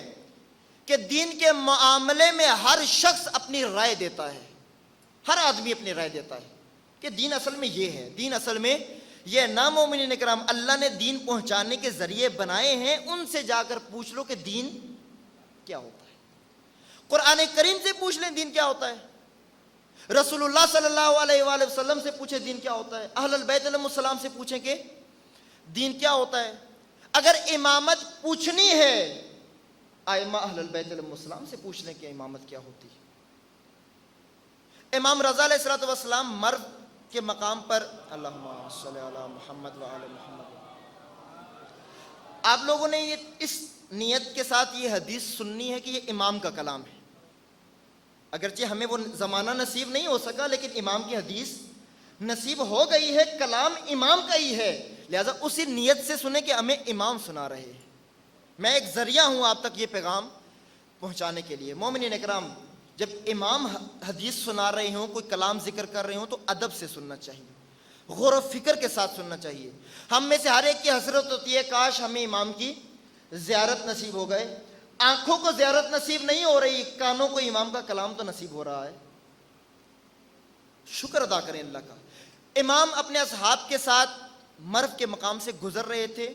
کہ دین کے معاملے میں ہر شخص اپنی رائے دیتا ہے، ہر آدمی اپنی رائے دیتا ہے کہ دین اصل میں یہ ہے، دین اصل میں یہ نا۔ مومنین اکرام، اللہ نے دین پہنچانے کے ذریعے بنائے ہیں، ان سے جا کر پوچھ لو کہ دین کیا ہوتا ہے۔ قرآن کریم سے پوچھ لیں دین کیا ہوتا ہے، رسول اللہ صلی اللہ علیہ وآلہ وسلم سے پوچھیں دین کیا ہوتا ہے، اہل البیت علیہم السلام سے پوچھیں کہ دین کیا ہوتا ہے۔ اگر امامت پوچھنی ہے، ائمہ اہل البیت علیہم السلام سے پوچھ لیں کہ امامت کیا ہوتی ہے۔ امام رضا علیہ السلام مرد کے مقام پر، اللہم صلی علی محمد وعلی محمد، آپ لوگوں نے یہ اس نیت کے ساتھ یہ حدیث سننی ہے کہ یہ امام کا کلام ہے، اگرچہ ہمیں وہ زمانہ نصیب نہیں ہو سکا، لیکن امام کی حدیث نصیب ہو گئی ہے، کلام امام کا ہی ہے، لہذا اسی نیت سے سنیں کہ ہمیں امام سنا رہے ہیں۔ میں ایک ذریعہ ہوں آپ تک یہ پیغام پہنچانے کے لیے۔ مومنین اکرام، جب امام حدیث سنا رہے ہوں، کوئی کلام ذکر کر رہے ہوں تو ادب سے سننا چاہیے، غور و فکر کے ساتھ سننا چاہیے۔ ہم میں سے ہر ایک کی حسرت ہوتی ہے کاش ہمیں امام کی زیارت نصیب ہو گئے۔ آنکھوں کو زیارت نصیب نہیں ہو رہی، کانوں کو امام کا کلام تو نصیب ہو رہا ہے۔ شکر ادا کریں اللہ کا۔ امام اپنے اصحاب کے ساتھ مرو کے مقام سے گزر رہے تھے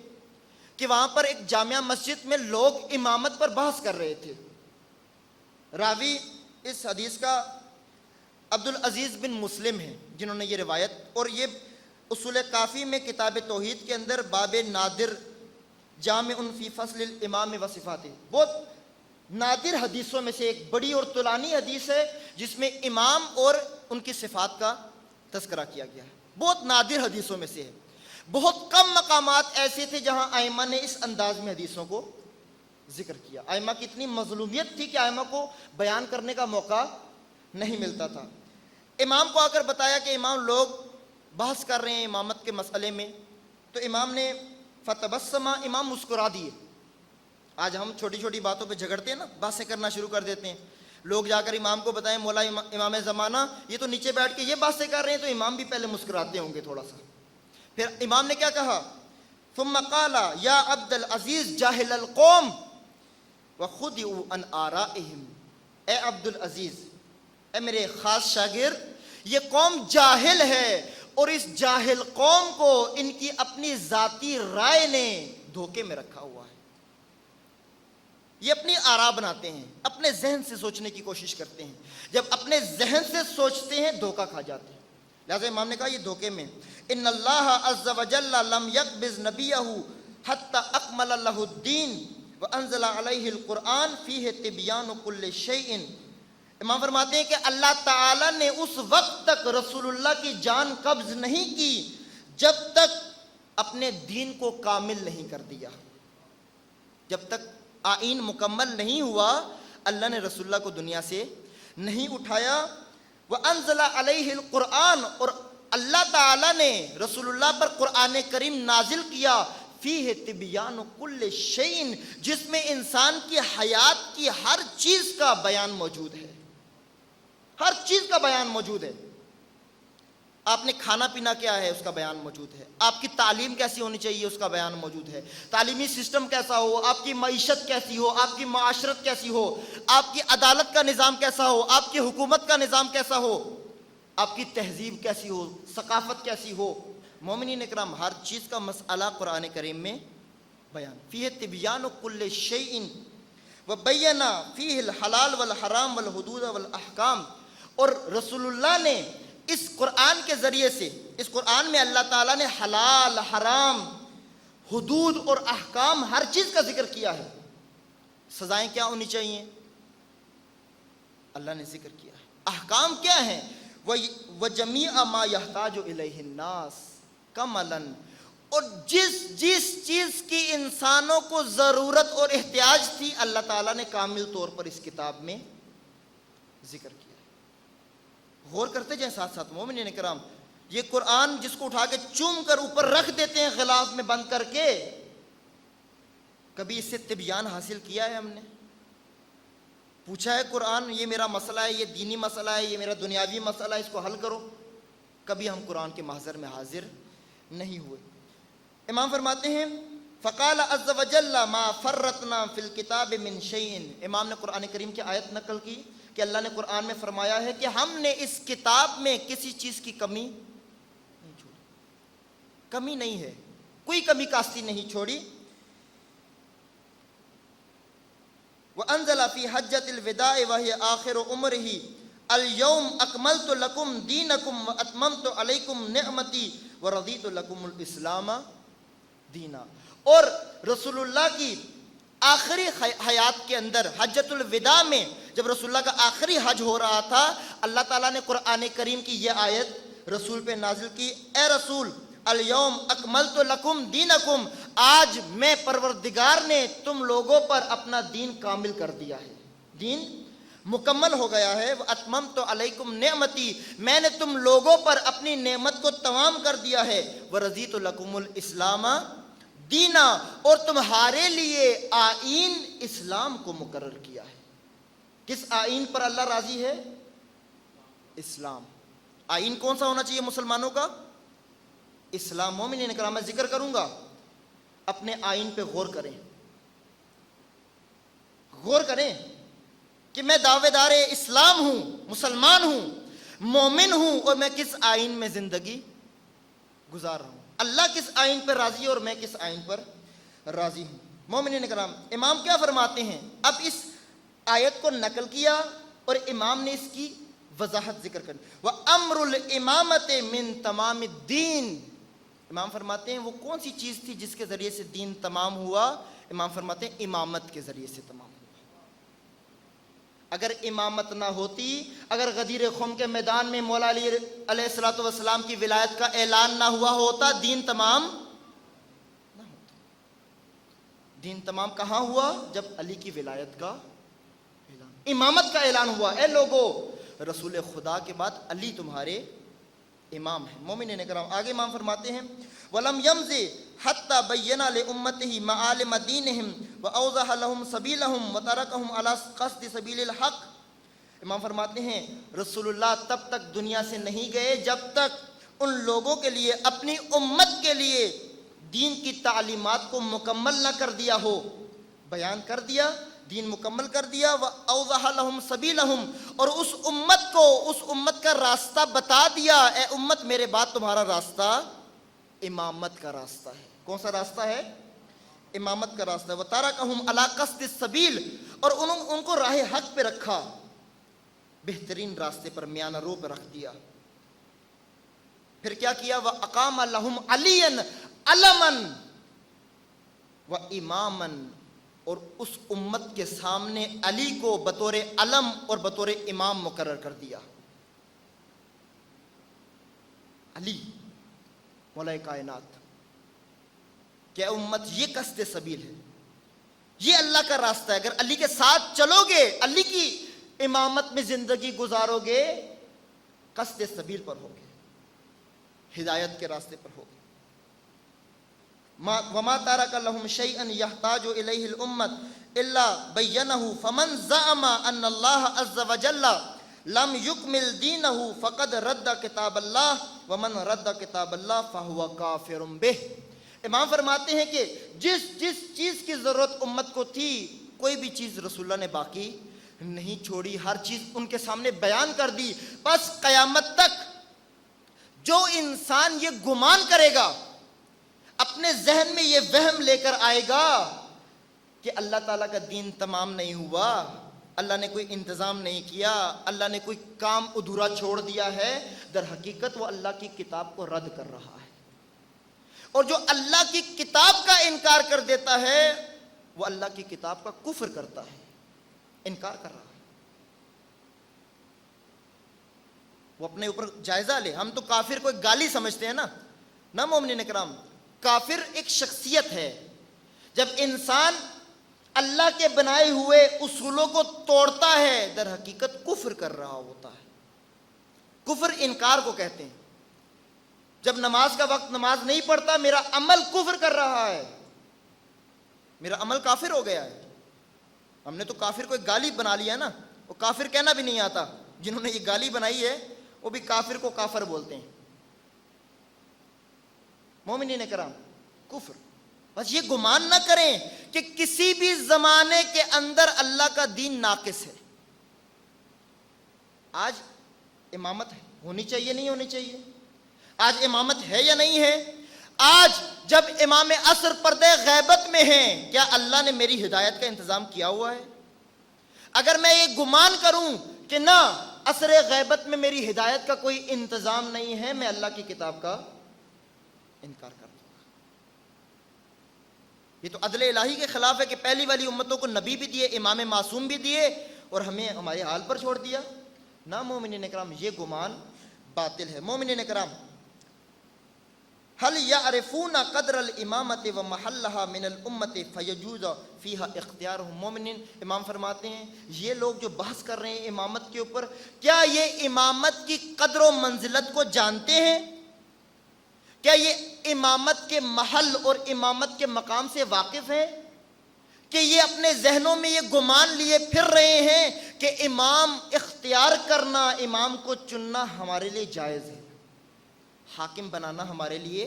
کہ وہاں پر ایک جامعہ مسجد میں لوگ امامت پر بحث کر رہے تھے۔ راوی اس حدیث کا عبدالعزیز بن مسلم ہے جنہوں نے یہ روایت، اور یہ اصول کافی میں کتاب توحید کے اندر باب نادر جامع فی فصل الامام و صفاتہ، بہت نادر حدیثوں میں سے ایک بڑی اور طولانی حدیث ہے جس میں امام اور ان کی صفات کا تذکرہ کیا گیا ہے، بہت نادر حدیثوں میں سے ہے۔ بہت کم مقامات ایسے تھے جہاں ائمہ نے اس انداز میں حدیثوں کو ذکر کیا۔ ائمہ کی اتنی مظلومیت تھی کہ ائمہ کو بیان کرنے کا موقع نہیں ملتا تھا۔ امام کو آ کر بتایا کہ امام لوگ بحث کر رہے ہیں امامت کے مسئلے میں، تو امام نے فتبسما، امام مسکرا دیے۔ آج ہم چھوٹی چھوٹی باتوں پہ جھگڑتے ہیں نا، بحثیں کرنا شروع کر دیتے ہیں۔ لوگ جا کر امام کو بتائیں مولا امام زمانہ یہ تو نیچے بیٹھ کے یہ باتیں کر رہے ہیں، تو امام بھی پہلے مسکراتے ہوں گے تھوڑا سا۔ پھر امام نے کیا کہا، ثم قال یا عبد العزیز جاہل القوم وخدعوا عن آرائہم، اے عبد العزیز، اے میرے خاص شاگرد، یہ قوم جاہل ہے اور اس جاہل قوم کو ان کی اپنی ذاتی رائے نے دھوکے میں رکھا ہوا ہے۔ یہ اپنی آراء بناتے ہیں، اپنے ذہن سے سوچنے کی کوشش کرتے ہیں، جب اپنے ذہن سے سوچتے ہیں دھوکہ کھا جاتے ہیں۔ لہذا امام نے کہا یہ دھوکے میں، ان اللہ عز وجل لم یقبض نبیہ حتی اکمل لہ الدین وانزل علیہ القرآن فیہ تبیان کل شیء۔ امام فرماتے ہیں کہ اللہ تعالیٰ نے اس وقت تک رسول اللہ کی جان قبض نہیں کی جب تک اپنے دین کو کامل نہیں کر دیا، جب تک آئین مکمل نہیں ہوا اللہ نے رسول اللہ کو دنیا سے نہیں اٹھایا۔ وَأَنزَلَ عَلَيْهِ الْقُرْآنَ، اور اللہ تعالیٰ نے رسول اللہ پر قرآن کریم نازل کیا، فیہ تبیان کل شیء، جس میں انسان کی حیات کی ہر چیز کا بیان موجود ہے، ہر چیز کا بیان موجود ہے۔ آپ نے کھانا پینا کیا ہے اس کا بیان موجود ہے، آپ کی تعلیم کیسی ہونی چاہیے اس کا بیان موجود ہے، تعلیمی سسٹم کیسا ہو، آپ کی معیشت کیسی ہو، آپ کی معاشرت کیسی ہو، آپ کی عدالت کا نظام کیسا ہو، آپ کی حکومت کا نظام کیسا ہو، آپ کی تہذیب کیسی ہو، ثقافت کیسی ہو۔ مومنین اکرام، ہر چیز کا مسئلہ قرآن کریم میں بیان، فیہ تبیان کل شیء وبین فیہ الحلال والحرام والحدود والاحکام، اور رسول اللہ نے اس قرآن کے ذریعے سے، اس قرآن میں اللہ تعالیٰ نے حلال، حرام، حدود اور احکام ہر چیز کا ذکر کیا ہے۔ سزائیں کیا ہونی چاہیے اللہ نے ذکر کیا ہے، احکام کیا ہیں، وَجَمِيعَ مَا يَحْتَاجُ إِلَيْهِ النَّاسِ كَمَلًا، اور جس چیز کی انسانوں کو ضرورت اور احتیاج تھی اللہ تعالیٰ نے کامل طور پر اس کتاب میں ذکر کیا ہے۔ غور کرتے جائیں ساتھ ساتھ مومنین کرام، یہ قرآن جس کو اٹھا کے چوم کر اوپر رکھ دیتے ہیں غلاف میں بند کر کے، کبھی اس سے تبیان حاصل کیا ہے؟ ہم نے پوچھا ہے قرآن یہ میرا مسئلہ ہے، یہ دینی مسئلہ ہے، یہ میرا دنیاوی مسئلہ ہے، اس کو حل کرو؟ کبھی ہم قرآن کے محضر میں حاضر نہیں ہوئے۔ امام فرماتے ہیں فقال عز وجل ما فرطنا فی الکتاب من شیء، امام نے قرآن کریم کی آیت نقل کی کہ اللہ نے قرآن میں فرمایا ہے کہ ہم نے اس کتاب میں کسی چیز کی کمی نہیں چھوڑی، کمی نہیں ہے، کوئی کمی کاستی نہیں چھوڑی۔ وانزل فی حجۃ الوداع وہی آخر عمرہ اليوم اکملت لکم دینکم واتممت علیکم نعمتی ورضیت لکم الاسلام دینا۔ اور رسول اللہ کی آخری حیات کے اندر حجۃ الوداع میں جب رسول اللہ کا آخری حج ہو رہا تھا، اللہ تعالیٰ نے قرآن کریم کی یہ آیت رسول پہ نازل کی، اے رسول الیوم اکملت لکم دینکم، آج میں پروردگار نے تم لوگوں پر اپنا دین کامل کر دیا ہے، دین مکمل ہو گیا ہے۔ واتممت علیکم نعمتی، میں نے تم لوگوں پر اپنی نعمت کو تمام کر دیا ہے۔ ورضیت لکم الاسلام دینا، اور تمہارے لیے آئین اسلام کو مقرر کیا ہے۔ کس آئین پر اللہ راضی ہے؟ اسلام۔ آئین کون سا ہونا چاہیے مسلمانوں کا؟ اسلام۔ مومنین کرام، میں ذکر کروں گا، اپنے آئین پہ غور کریں، غور کریں کہ میں دعوے دار اسلام ہوں، مسلمان ہوں، مومن ہوں، اور میں کس آئین میں زندگی گزار رہا ہوں۔ اللہ کس آئین پر راضی ہے اور میں کس آئین پر راضی ہوں۔ مومنین کرام، امام کیا فرماتے ہیں؟ اب اس آیت کو نقل کیا اور امام نے اس کی وضاحت ذکر کر دی۔ وَأَمْرُ الْإِمَامَةِ مِن تَمَامِ الدِّينِ، امام فرماتے ہیں وہ کون سی چیز تھی جس کے ذریعے سے دین تمام ہوا؟ امام فرماتے ہیں امامت کے ذریعے سے تمام ہوا۔ اگر امامت نہ ہوتی، اگر غدیر خم کے میدان میں مولا علی علیہ الصلوۃ والسلام کی ولایت کا اعلان نہ ہوا ہوتا، دین تمام نہ ہوتا۔ دین تمام کہاں ہوا؟ جب علی کی ولایت کا اعلان، امامت کا اعلان ہوا، اے لوگو رسول خدا کے بعد علی تمہارے امام ہے۔ مومنین کرام، آگے امام فرماتے ہیں وَلَمْ يَمْزِ حَتَّى بَيَّنَ لِأُمَّتِهِ مَعَالِمَ دِينِهِمْ وَأَوْضَحَ لَهُمْ سَبِيلَهُمْ وَتَرَكَهُمْ عَلَى قَصْدِ سَبِيلِ الْحَقِّ۔ امام فرماتے ہیں رسول اللہ تب تک دنیا سے نہیں گئے جب تک ان لوگوں کے لیے، اپنی امت کے لیے دین کی تعلیمات کو مکمل نہ کر دیا ہو۔ بیان کر دیا، دین مکمل کر دیا، وَأَوْضَحَ لَهُمْ سَبِيلَهُمْ، اور اس امت کو، اس امت کا راستہ بتا دیا، اے امت میرے بعد تمہارا راستہ امامت کا راستہ ہے۔ کون سا راستہ ہے؟ امامت کا راستہ ہے۔ وَتَرَكَهُمْ عَلَى قَصْدِ السَّبِيلِ، اور ان کو راہ حق پہ رکھا، بہترین راستے پر، میانہ رو پہ رکھ دیا۔ پھر کیا کیا؟ وَأَقَامَ لَهُمْ عَلِيًّا عَلَمًا وَإِمَامًا، اور اس امت کے سامنے علی کو بطور علم اور بطور امام مقرر کر دیا۔ علی مولا کائنات، کہ امت یہ قصد سبیل ہے، یہ اللہ کا راستہ ہے، اگر علی کے ساتھ چلو گے، علی کی امامت میں زندگی گزارو گے، قصد سبیل پر ہوگے، ہدایت کے راستے پر ہوگے۔ وَمَا تَرَكَ لَهُمْ شَيْئًا يَحْتَاجُ إِلَيْهِ الْأُمَّةُ إِلَّا بَيَّنَهُ فَمَنْ زَعَمَ أَنَّ اللَّهَ عَزَّ وَجَلَّ لَمْ يُكْمِلْ دِينَهُ فَقَدْ رَدَّ كِتَابَ اللَّهِ وَمَنْ رَدَّ كِتَابَ اللَّهِ فَهُوَ كَافِرٌ بِهِ۔ امام فرماتے ہیں کہ جس چیز کی ضرورت امت کو تھی، کوئی بھی چیز رسول اللہ نے باقی نہیں چھوڑی، ہر چیز ان کے سامنے بیان کر دی۔ بس قیامت تک جو انسان یہ گمان کرے گا، اپنے ذہن میں یہ وہم لے کر آئے گا کہ اللہ تعالیٰ کا دین تمام نہیں ہوا، اللہ نے کوئی انتظام نہیں کیا، اللہ نے کوئی کام ادھورا چھوڑ دیا ہے، در حقیقت وہ اللہ کی کتاب کو رد کر رہا ہے۔ اور جو اللہ کی کتاب کا انکار کر دیتا ہے، وہ اللہ کی کتاب کا کفر کرتا ہے، انکار کر رہا ہے۔ وہ اپنے اوپر جائزہ لے۔ ہم تو کافر کو ایک گالی سمجھتے ہیں نا مومنین کرام، کافر ایک شخصیت ہے۔ جب انسان اللہ کے بنائے ہوئے اصولوں کو توڑتا ہے، در حقیقت کفر کر رہا ہوتا ہے۔ کفر انکار کو کہتے ہیں۔ جب نماز کا وقت نماز نہیں پڑھتا، میرا عمل کفر کر رہا ہے، میرا عمل کافر ہو گیا ہے۔ ہم نے تو کافر کو ایک گالی بنا لیا نا، وہ کافر کہنا بھی نہیں آتا، جنہوں نے یہ گالی بنائی ہے وہ بھی کافر کو کافر بولتے ہیں۔ مومنین کرام کفر. بس یہ گمان نہ کریں کہ کسی بھی زمانے کے اندر اللہ کا دین ناقص ہے. آج امامت ہونی چاہیے نہیں ہونی چاہیے؟ آج امامت ہے یا نہیں ہے؟ آج جب امام عصر پردے غیبت میں ہیں، کیا اللہ نے میری ہدایت کا انتظام کیا ہوا ہے؟ اگر میں یہ گمان کروں کہ نہ عصر غیبت میں میری ہدایت کا کوئی انتظام نہیں ہے، میں اللہ کی کتاب کا انکار کر دوں گا. یہ تو عدل الہی کے خلاف ہے کہ پہلی والی امتوں کو نبی بھی دیے، امام معصوم بھی دیے، اور ہمیں ہمارے حال پر چھوڑ دیا. نہ مومنین کرام، یہ گمان باطل ہے. مومنین کرام، هل يعرفون قدر الامامت ومحلها من الامت فيجوز فيها اختیارهم. مومنین امام فرماتے ہیں یہ لوگ جو بحث کر رہے ہیں امامت کے اوپر، کیا یہ امامت کی قدر و منزلت کو جانتے ہیں؟ کیا یہ امامت کے محل اور امامت کے مقام سے واقف ہیں؟ کہ یہ اپنے ذہنوں میں یہ گمان لیے پھر رہے ہیں کہ امام اختیار کرنا، امام کو چننا ہمارے لیے جائز ہے، حاکم بنانا ہمارے لیے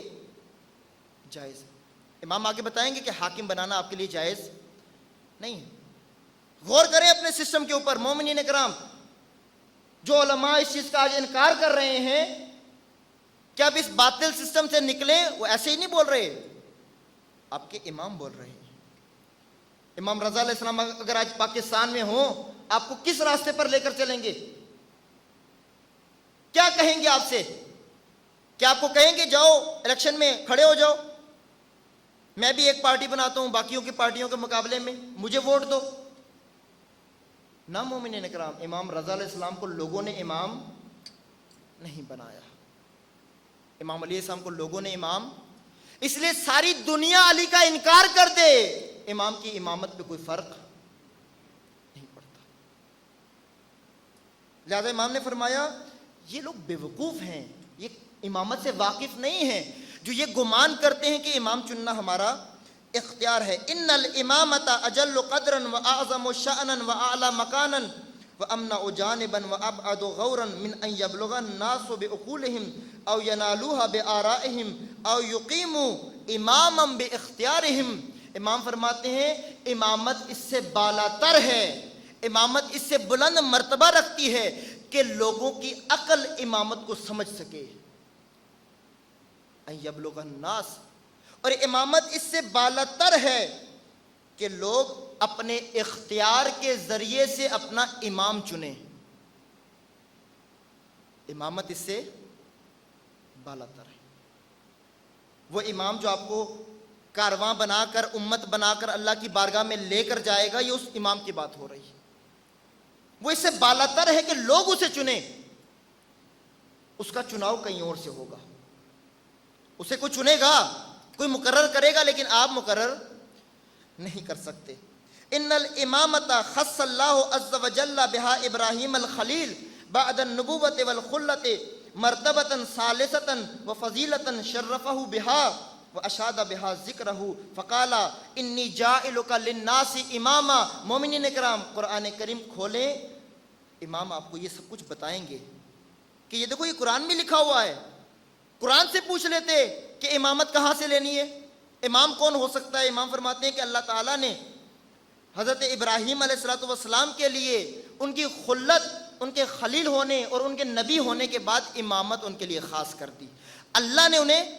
جائز ہے؟ امام آگے بتائیں گے کہ حاکم بنانا آپ کے لیے جائز نہیں ہے. غور کریں اپنے سسٹم کے اوپر. مومنین کرام، جو علماء اس چیز کا آج انکار کر رہے ہیں کہ اب اس باطل سسٹم سے نکلیں، وہ ایسے ہی نہیں بول رہے، آپ کے امام بول رہے ہیں. امام رضا علیہ السلام اگر آج پاکستان میں ہوں، آپ کو کس راستے پر لے کر چلیں گے؟ کیا کہیں گے آپ سے؟ کیا آپ کو کہیں گے جاؤ الیکشن میں کھڑے ہو جاؤ، میں بھی ایک پارٹی بناتا ہوں باقیوں کی پارٹیوں کے مقابلے میں، مجھے ووٹ دو؟ نہ مومنین کرام، امام رضا علیہ السلام کو لوگوں نے امام نہیں بنایا. امام علیہ السلام کو لوگوں نے امام، اس لیے ساری دنیا علی کا انکار کر دے، امام کی امامت پہ کوئی فرق نہیں پڑتا. لہذا امام نے فرمایا یہ لوگ بیوقوف ہیں، یہ امامت سے واقف نہیں ہیں جو یہ گمان کرتے ہیں کہ امام چننا ہمارا اختیار ہے. ان الامامت اجل قدرا واعظم شأنا واعلی مکانا وامنع جانبا وابعد غورا من ان يبلغ الناس بعقولهم او ينالوها بآرائهم او يقيموا اماما باختیارهم. امام فرماتے ہیں امامت اس سے بالا تر ہے، امامت اس سے بلند مرتبہ رکھتی ہے کہ لوگوں کی عقل امامت کو سمجھ سکے. ان یبلغ الناس، اور امامت اس سے بالا تر ہے کہ لوگ اپنے اختیار کے ذریعے سے اپنا امام چنیں. امامت اس سے بالا تر ہے. وہ امام جو آپ کو کارواں بنا کر، امت بنا کر اللہ کی بارگاہ میں لے کر جائے گا، یہ اس امام کی بات ہو رہی ہے. وہ اس سے بالا تر ہے کہ لوگ اسے چنیں. اس کا چناؤ کہیں اور سے ہوگا، اسے کوئی چنے گا، کوئی مقرر کرے گا، لیکن آپ مقرر نہیں کر سکتے. ان الامامت خص اللہ عز وجل بہا ابراہیم الخلیل بعد النبوۃ والخلۃ مرتبۃ ثالثۃ وفضیلۃ شرفہ بہا واشاد بہا ذکرہ فقال انی جاعلک للناس اماما. مومنین کرام، قرآن کریم کھولیں، امام آپ کو یہ سب کچھ بتائیں گے کہ یہ دیکھو یہ قرآن میں لکھا ہوا ہے. قرآن سے پوچھ لیتے کہ امامت کہاں سے لینی ہے، امام کون ہو سکتا ہے؟ امام فرماتے ہیں کہ اللہ تعالیٰ نے حضرت ابراہیم علیہ الصلوۃ والسلام کے لیے ان کی خلت، ان کے خلیل ہونے اور ان کے نبی ہونے کے بعد امامت ان کے لیے خاص کر دی. اللہ نے انہیں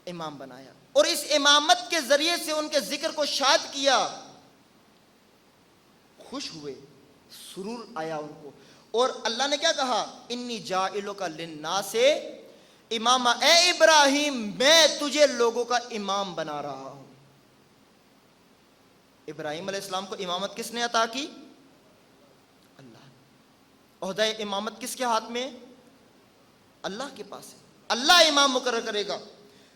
امام بنایا اور اس امامت کے ذریعے سے ان کے ذکر کو شاد کیا. خوش ہوئے، سرور آیا ان کو. اور اللہ نے کیا کہا؟ انی جاعلک للناس امام، اے ابراہیم میں تجھے لوگوں کا امام بنا رہا ہوں. ابراہیم علیہ السلام کو امامت کس نے عطا کی؟ اللہ. عہدہ امامت کس کے ہاتھ میں؟ اللہ کے پاس ہے. اللہ امام مقرر کرے گا.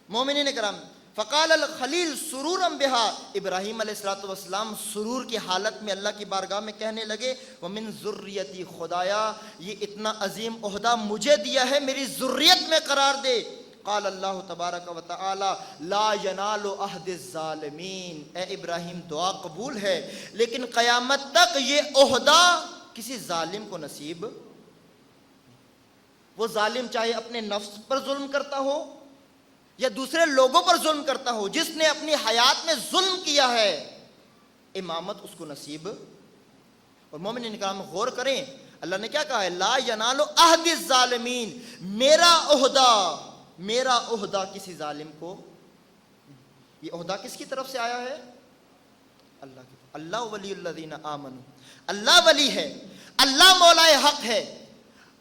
مومنین کرام، فقال الخلیل سرورا بہا، ابراہیم علیہ الصلوۃ والسلام سرور کی حالت میں اللہ کی بارگاہ میں کہنے لگے ومن ذریتی، خدایا یہ اتنا عظیم عہدہ مجھے دیا ہے، میری ذریت میں قرار دے. قال اللہ تبارک و تعالی لا ینال عہد الظالمین. اے ابراہیم دعا قبول ہے، لیکن قیامت تک یہ عہدہ کسی ظالم کو نصیب. وہ ظالم چاہے اپنے نفس پر ظلم کرتا ہو یا دوسرے لوگوں پر ظلم کرتا ہو، جس نے اپنی حیات میں ظلم کیا ہے، امامت اس کو نصیب۔ اور مومنین کرام غور کریں، اللہ نے کیا کہا ہے؟ لا ینال عہد الظالمین، میرا عہدہ کسی ظالم کو۔ یہ عہدہ کس کی طرف سے آیا ہے؟ اللہ کی۔ اللہ ولی الذین آمنوا، اللہ ولی ہے، اللہ مولا حق ہے،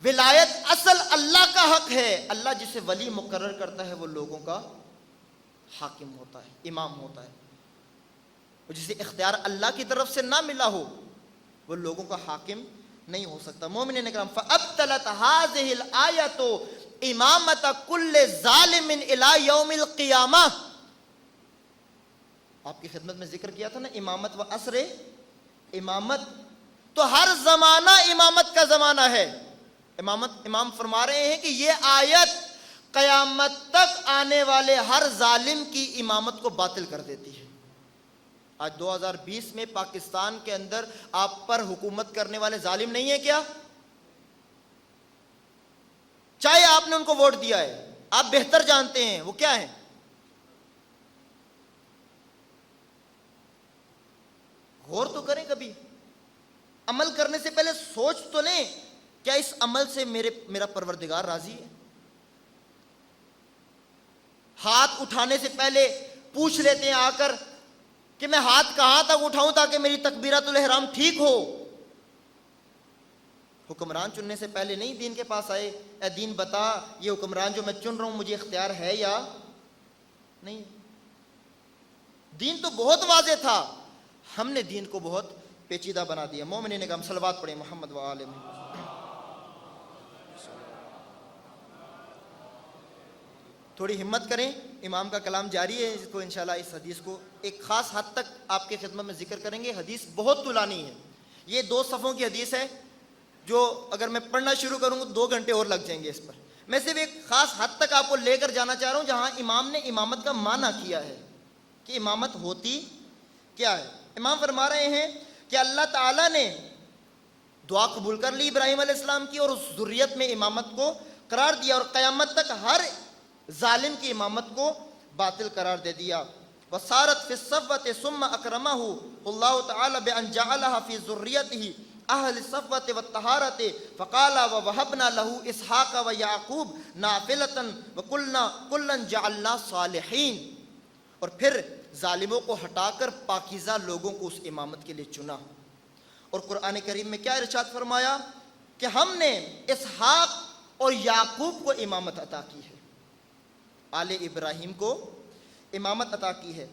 ولایت اصل اللہ کا حق ہے۔ اللہ جسے ولی مقرر کرتا ہے وہ لوگوں کا حاکم ہوتا ہے، امام ہوتا ہے، اور جسے اختیار اللہ کی طرف سے نہ ملا ہو وہ لوگوں کا حاکم نہیں ہو سکتا۔ مومنین اکرام، فَأَبْطَلَتْ هَذِهِ الْآيَةُ إِمَامَةَ كُلِّ ظَالِمٍ إِلَى يَوْمِ الْقِيَامَةِ۔ آپ کی خدمت میں ذکر کیا تھا نا امامت و عصر امامت، تو ہر زمانہ امامت کا زمانہ ہے۔ امام فرما رہے ہیں کہ یہ آیت قیامت تک آنے والے ہر ظالم کی امامت کو باطل کر دیتی ہے۔ آج 2020 میں پاکستان کے اندر آپ پر حکومت کرنے والے ظالم نہیں ہیں کیا؟ چاہے آپ نے ان کو ووٹ دیا ہے، آپ بہتر جانتے ہیں وہ کیا ہیں۔ غور تو کریں، کبھی عمل کرنے سے پہلے سوچ تو لیں، کیا اس عمل سے میرا پروردگار راضی ہے؟ ہاتھ اٹھانے سے پہلے پوچھ لیتے ہیں آ کر کہ میں ہاتھ کہاں تک اٹھاؤں تاکہ میری تکبیرۃ الاحرام ٹھیک ہو۔ حکمران چننے سے پہلے نہیں دین کے پاس آئے، اے دین بتا یہ حکمران جو میں چن رہا ہوں مجھے اختیار ہے یا نہیں۔ دین تو بہت واضح تھا، ہم نے دین کو بہت پیچیدہ بنا دیا۔ مومنین کا ہم صلوات پڑھیں محمد و آلہ محمد۔ تھوڑی ہمت کریں، امام کا کلام جاری ہے، اس کو انشاءاللہ اس حدیث کو ایک خاص حد تک آپ کی خدمت میں ذکر کریں گے۔ حدیث بہت طولانی ہے، یہ 2 صفوں کی حدیث ہے جو اگر میں پڑھنا شروع کروں گا 2 گھنٹے اور لگ جائیں گے اس پر۔ میں صرف ایک خاص حد تک آپ کو لے کر جانا چاہ رہا ہوں جہاں امام نے امامت کا معنی کیا ہے کہ امامت ہوتی کیا ہے۔ امام فرما رہے ہیں کہ اللہ تعالیٰ نے دعا قبول کر لی ابراہیم علیہ السلام کی اور اس ذریت میں امامت کو قرار دیا، اور قیامت تک ہر ظالم کی امامت کو باطل قرار دے دیا۔ وَصَارَتْ فِي الصَّفْوَةِ ثُمَّ أَكْرَمَهُ اللَّهُ تَعَالَى بِأَنْ جَعَلَهَا فِي ذُرِّيَّتِهِ أَهْلِ الصَّفْوَةِ وَالطَّهَارَةِ فَقَالَ وَوَهَبْنَا لَهُ إِسْحَاقَ وَيَعْقُوبَ نَافِلَةً وَكُلًّا جَعَلْنَا صَالِحِينَ۔ اور پھر ظالموں کو ہٹا کر پاکیزہ لوگوں کو اس امامت کے لیے چنا۔ اور قرآن کریم میں کیا ارشاد فرمایا کہ ہم نے اسحاق اور یعقوب کو امامت عطا کی ہے، آل ابراہیم کو امامت عطا کی ہے۔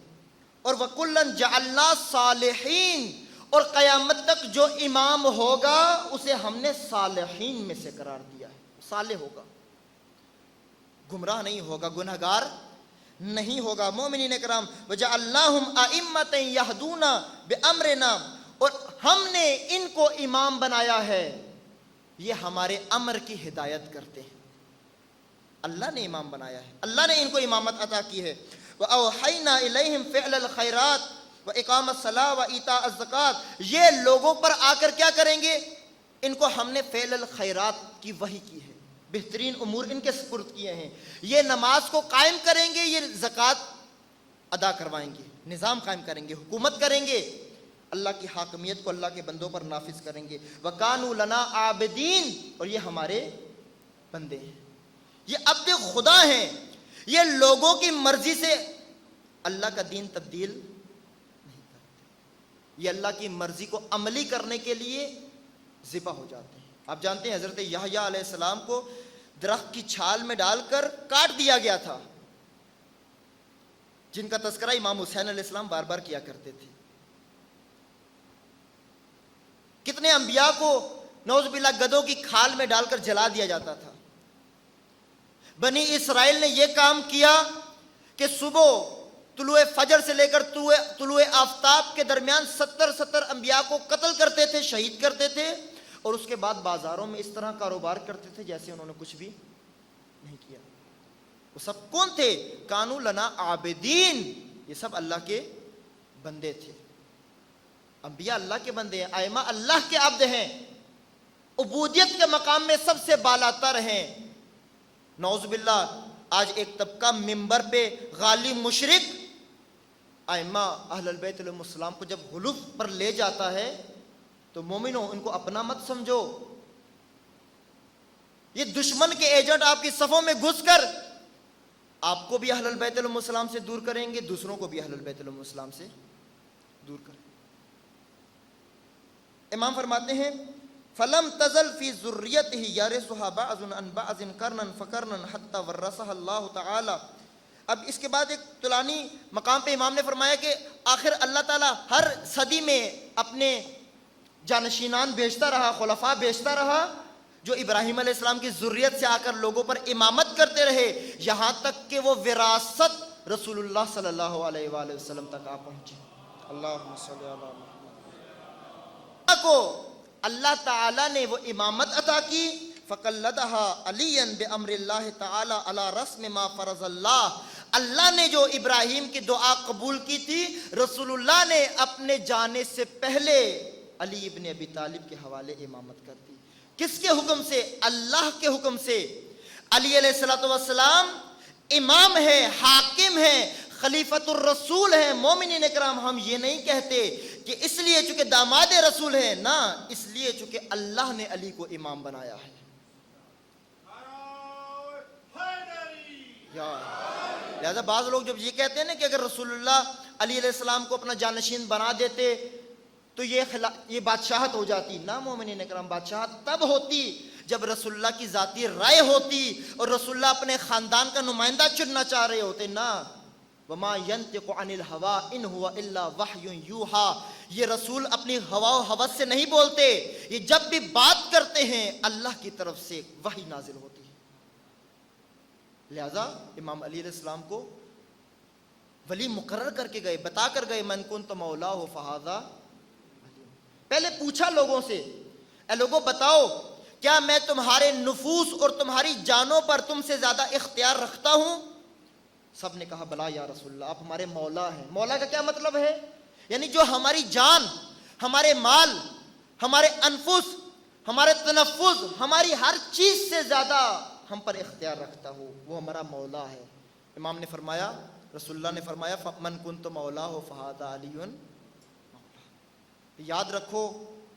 اور وَكُلًّا جَعَلْنَا صَالِحِينَ، اور قیامت تک جو امام ہوگا اسے ہم نے صالحین میں سے قرار دیا ہے، صالح ہوگا، گمراہ نہیں ہوگا، گنہگار نہیں ہوگا۔ مومنین اکرام، وَجَعَلْنَاهُمْ أَئِمَّةً يَهْدُونَ بِأَمْرِنَا، اور ہم نے ان کو امام بنایا ہے، یہ ہمارے امر کی ہدایت کرتے ہیں۔ اللہ نے امام بنایا ہے، اللہ نے ان کو امامت عطا کی ہے۔ وَأَوْحَيْنَا إِلَيْهِمْ فِعْلَ الْخَيْرَاتِ وَإِقَامَ الصَّلَاةِ وَإِيتَاءَ الزَّكَاةِ، یہ لوگوں پر آ کر کیا کریں گے؟ ان کو ہم نے فعل الخیرات کی وحی کی ہے، بہترین امور ان کے سپرد کیے ہیں۔ یہ نماز کو قائم کریں گے، یہ زکوٰۃ ادا کروائیں گے، نظام قائم کریں گے، حکومت کریں گے، اللہ کی حاکمیت کو اللہ کے بندوں پر نافذ کریں گے۔ وَكَانُوا لَنَا عَابِدِينَ، اور یہ ہمارے بندے ہیں، یہ عبد خدا ہیں، یہ لوگوں کی مرضی سے اللہ کا دین تبدیل نہیں کرتے، یہ اللہ کی مرضی کو عملی کرنے کے لیے ذبح ہو جاتے ہیں۔ آپ جانتے ہیں حضرت یحییٰ علیہ السلام کو درخت کی چھال میں ڈال کر کاٹ دیا گیا تھا، جن کا تذکرہ امام حسین علیہ السلام بار بار کیا کرتے تھے۔ کتنے انبیاء کو نعوذ باللہ گدھوں کی کھال میں ڈال کر جلا دیا جاتا تھا۔ بنی اسرائیل نے یہ کام کیا کہ صبح طلوع فجر سے لے کر طلوع آفتاب کے درمیان 70 انبیاء کو قتل کرتے تھے، شہید کرتے تھے، اور اس کے بعد بازاروں میں اس طرح کاروبار کرتے تھے جیسے انہوں نے کچھ بھی نہیں کیا۔ وہ سب کون تھے؟ کانوا لنا عابدین، یہ سب اللہ کے بندے تھے۔ انبیاء اللہ کے بندے ہیں، ائمہ اللہ کے عبد ہیں، عبودیت کے مقام میں سب سے بالا تر ہیں۔ نعوذ باللہ آج ایک طبقہ ممبر پہ غالی مشرک ائمہ اہل البیت علیہم السلام کو جب غلوف پر لے جاتا ہے تو مومنوں ان کو اپنا مت سمجھو. یہ دشمن کے ایجنٹ آپ کی صفوں میں گھس کر آپ کو بھی اہل البیت علیہم السلام سے دور کریں گے, دوسروں کو بھی اہل البیت علیہم السلام سے دور کریں. امام فرماتے ہیں فلم تزل فی ذریتہ یرثھا بعض عن بعض قرنا فقرنا حتى ورثها اللہ تعالی. اب اس کے بعد ایک طولانی مقام پہ امام نے فرمایا کہ آخر اللہ تعالیٰ ہر صدی میں اپنے جانشینان بھیجتا رہا, خلفاء بھیجتا رہا, جو ابراہیم علیہ السلام کی ذریت سے آ کر لوگوں پر امامت کرتے رہے, یہاں تک کہ وہ وراثت رسول اللہ صلی اللہ علیہ وآلہ وسلم تک آ پہنچی. اللہم صلی علی محمد. کو اللہ تعالیٰ نے وہ امامت عطا کی, فقلدها علیاً بامر اللہ تعالی علی رسم ما فرض اللہ. اللہ نے جو ابراہیم کی دعا قبول کی تھی, رسول اللہ نے اپنے جانے سے پہلے علی ابن ابی طالب کے حوالے امامت کر دی. کس کے حکم سے؟ اللہ کے حکم سے. علی علیہ السلام امام ہے, حاکم ہے, خلیفۃ الرسول ہے. مومنین اکرام, ہم یہ نہیں کہتے کہ اس لیے چونکہ داماد رسول ہے, نہ, اس لیے چونکہ اللہ نے علی کو امام بنایا ہے. لہذا بعض لوگ جب یہ کہتے ہیں نا کہ اگر رسول اللہ علی علیہ السلام کو اپنا جانشین بنا دیتے تو یہ بادشاہت ہو جاتی. نہ مومنین اکرام, بادشاہت تب ہوتی جب رسول اللہ کی ذاتی رائے ہوتی اور رسول اللہ اپنے خاندان کا نمائندہ چننا چاہ رہے ہوتے. نہ, وما ينطق عن الهوى ان هو الا وحی یوحى. یہ رسول اپنی ہوا و ہوس سے نہیں بولتے, یہ جب بھی بات کرتے ہیں اللہ کی طرف سے وحی نازل ہوتی ہے. لہذا امام علی علیہ السلام کو ولی مقرر کر کے گئے, بتا کر گئے من کنت مولاه فہذا. پہلے پوچھا لوگوں سے, اے لوگوں بتاؤ کیا میں تمہارے نفوس اور تمہاری جانوں پر تم سے زیادہ اختیار رکھتا ہوں؟ سب نے کہا بلا یا رسول اللہ, آپ ہمارے مولا ہیں. مولا کا کیا مطلب ہے؟ یعنی جو ہماری جان, ہمارے مال, ہمارے انفس, ہمارے تنفس, ہماری ہر چیز سے زیادہ ہم پر اختیار رکھتا ہو, وہ ہمارا مولا ہے. امام نے فرمایا, رسول اللہ نے فرمایا من کنت مولاه فہذا علی مولا. یاد رکھو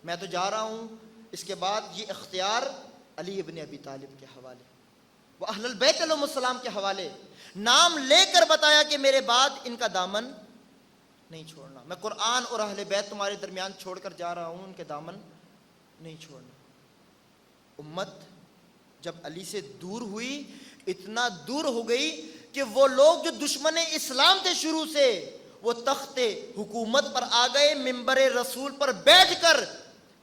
میں تو جا رہا ہوں, اس کے بعد یہ اختیار علی ابن ابی طالب کے حوالے, وہ اہل البیت علیہم السلام کے حوالے. نام لے کر بتایا کہ میرے بعد ان کا دامن نہیں چھوڑنا. میں قرآن اور اہل بیت تمہارے درمیان چھوڑ کر جا رہا ہوں, ان کے دامن نہیں چھوڑنا. امت جب علی سے دور ہوئی, اتنا دور ہو گئی کہ وہ لوگ جو دشمن اسلام تھے شروع سے, وہ تخت حکومت پر آ گئے, ممبر رسول پر بیٹھ کر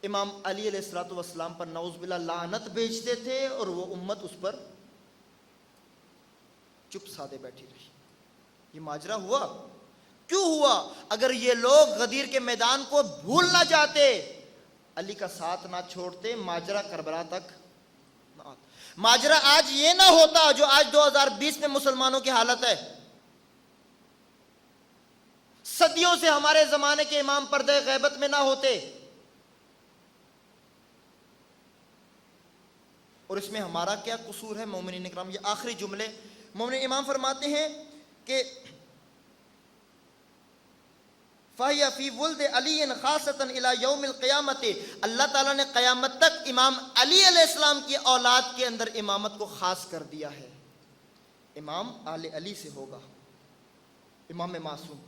امام علی علیہ السلام پر نعوذ باللہ لعنت بھیجتے تھے, اور وہ امت اس پر چپ سادے بیٹھی رہی. یہ ماجرا ہوا کیوں ہوا؟ اگر یہ لوگ غدیر کے میدان کو بھول نہ جاتے, علی کا ساتھ نہ چھوڑتے, ماجرا کربلا تک نہ آتا. ماجرا آج یہ نہ ہوتا جو آج 2020 میں مسلمانوں کی حالت ہے. صدیوں سے ہمارے زمانے کے امام پردہ غیبت میں نہ ہوتے, اور اس میں ہمارا کیا قصور ہے مومنین اکرام؟ یہ آخری جملے مومن امام فرماتے ہیں کہ فَهِيَ فِي وُلْدِ عَلِيٍّ خَاصَةً إِلَى يَوْمِ الْقِيَامَةِ. اللہ تعالیٰ نے قیامت تک امام علی علیہ السلام کی اولاد کے اندر امامت کو خاص کر دیا ہے. امام آل علی سے ہوگا, امام معصوم.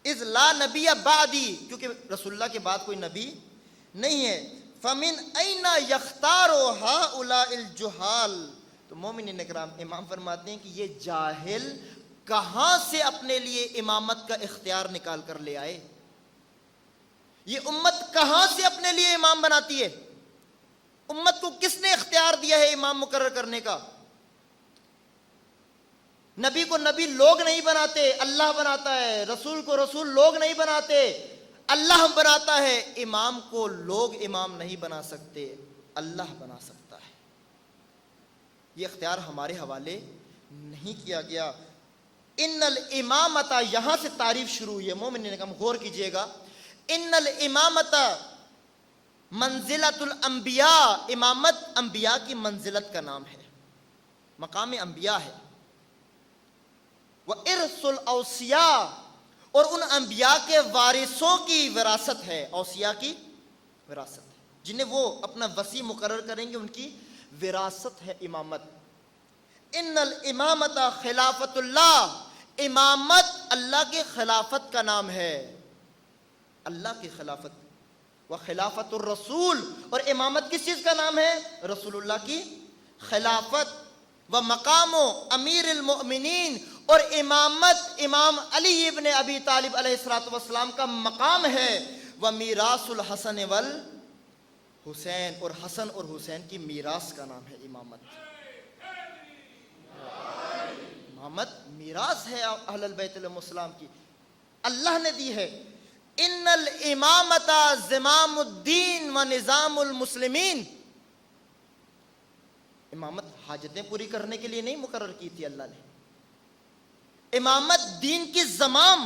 اذ لا نبی بعدی, کیونکہ رسول اللہ کے بعد کوئی نبی نہیں ہے. فمن این یختار ہؤلاء الجہال. تو مومنین اکرام, امام فرماتے ہیں کہ یہ جاہل کہاں سے اپنے لیے امامت کا اختیار نکال کر لے آئے؟ یہ امت کہاں سے اپنے لیے امام بناتی ہے؟ امت کو کس نے اختیار دیا ہے امام مقرر کرنے کا؟ نبی کو نبی لوگ نہیں بناتے, اللہ بناتا ہے. رسول کو رسول لوگ نہیں بناتے, اللہ بناتا ہے. امام کو لوگ امام نہیں بنا سکتے, اللہ بنا سکتا ہے. یہ اختیار ہمارے حوالے نہیں کیا گیا. ان الامامت, یہاں سے تعریف شروع ہوئی ہے. مومنین نے کہا, غور کیجئے گا. ان الامامت منزلۃ الانبیاء, امامت انبیاء کی منزلت کا نام ہے. مقام انبیاء ہے. وَإِرْثُ الْأَوْصِيَاءِ، اور ان انبیاء کے وارثوں کی وراثت ہے. اوصیاء کی وراثت ہے، جنہیں وہ اپنا وصی مقرر کریں گے، ان کی وراثت ہے امامت. ان الامامت خلافت اللہ، امامت اللہ کی خلافت کا نام ہے، اللہ کی خلافت. وخلافت الرسول، اور امامت کس چیز کا نام ہے؟ رسول اللہ کی خلافت. ومقام امیر المؤمنین، اور امامت امام علی ابن ابی طالب علیہ الصلوۃ والسلام کا مقام ہے. ومیراث الحسن والحسین، اور حسن اور حسین کی میراث کا نام ہے امامت. امامت میراث ہے اہل البیت علیہم السلام کی، اللہ نے دی ہے. ان الامامت زمام الدین و نظام المسلمین، امامت حاجتیں پوری کرنے کے لیے نہیں مقرر کی تھی اللہ نے. امامت دین کی زمام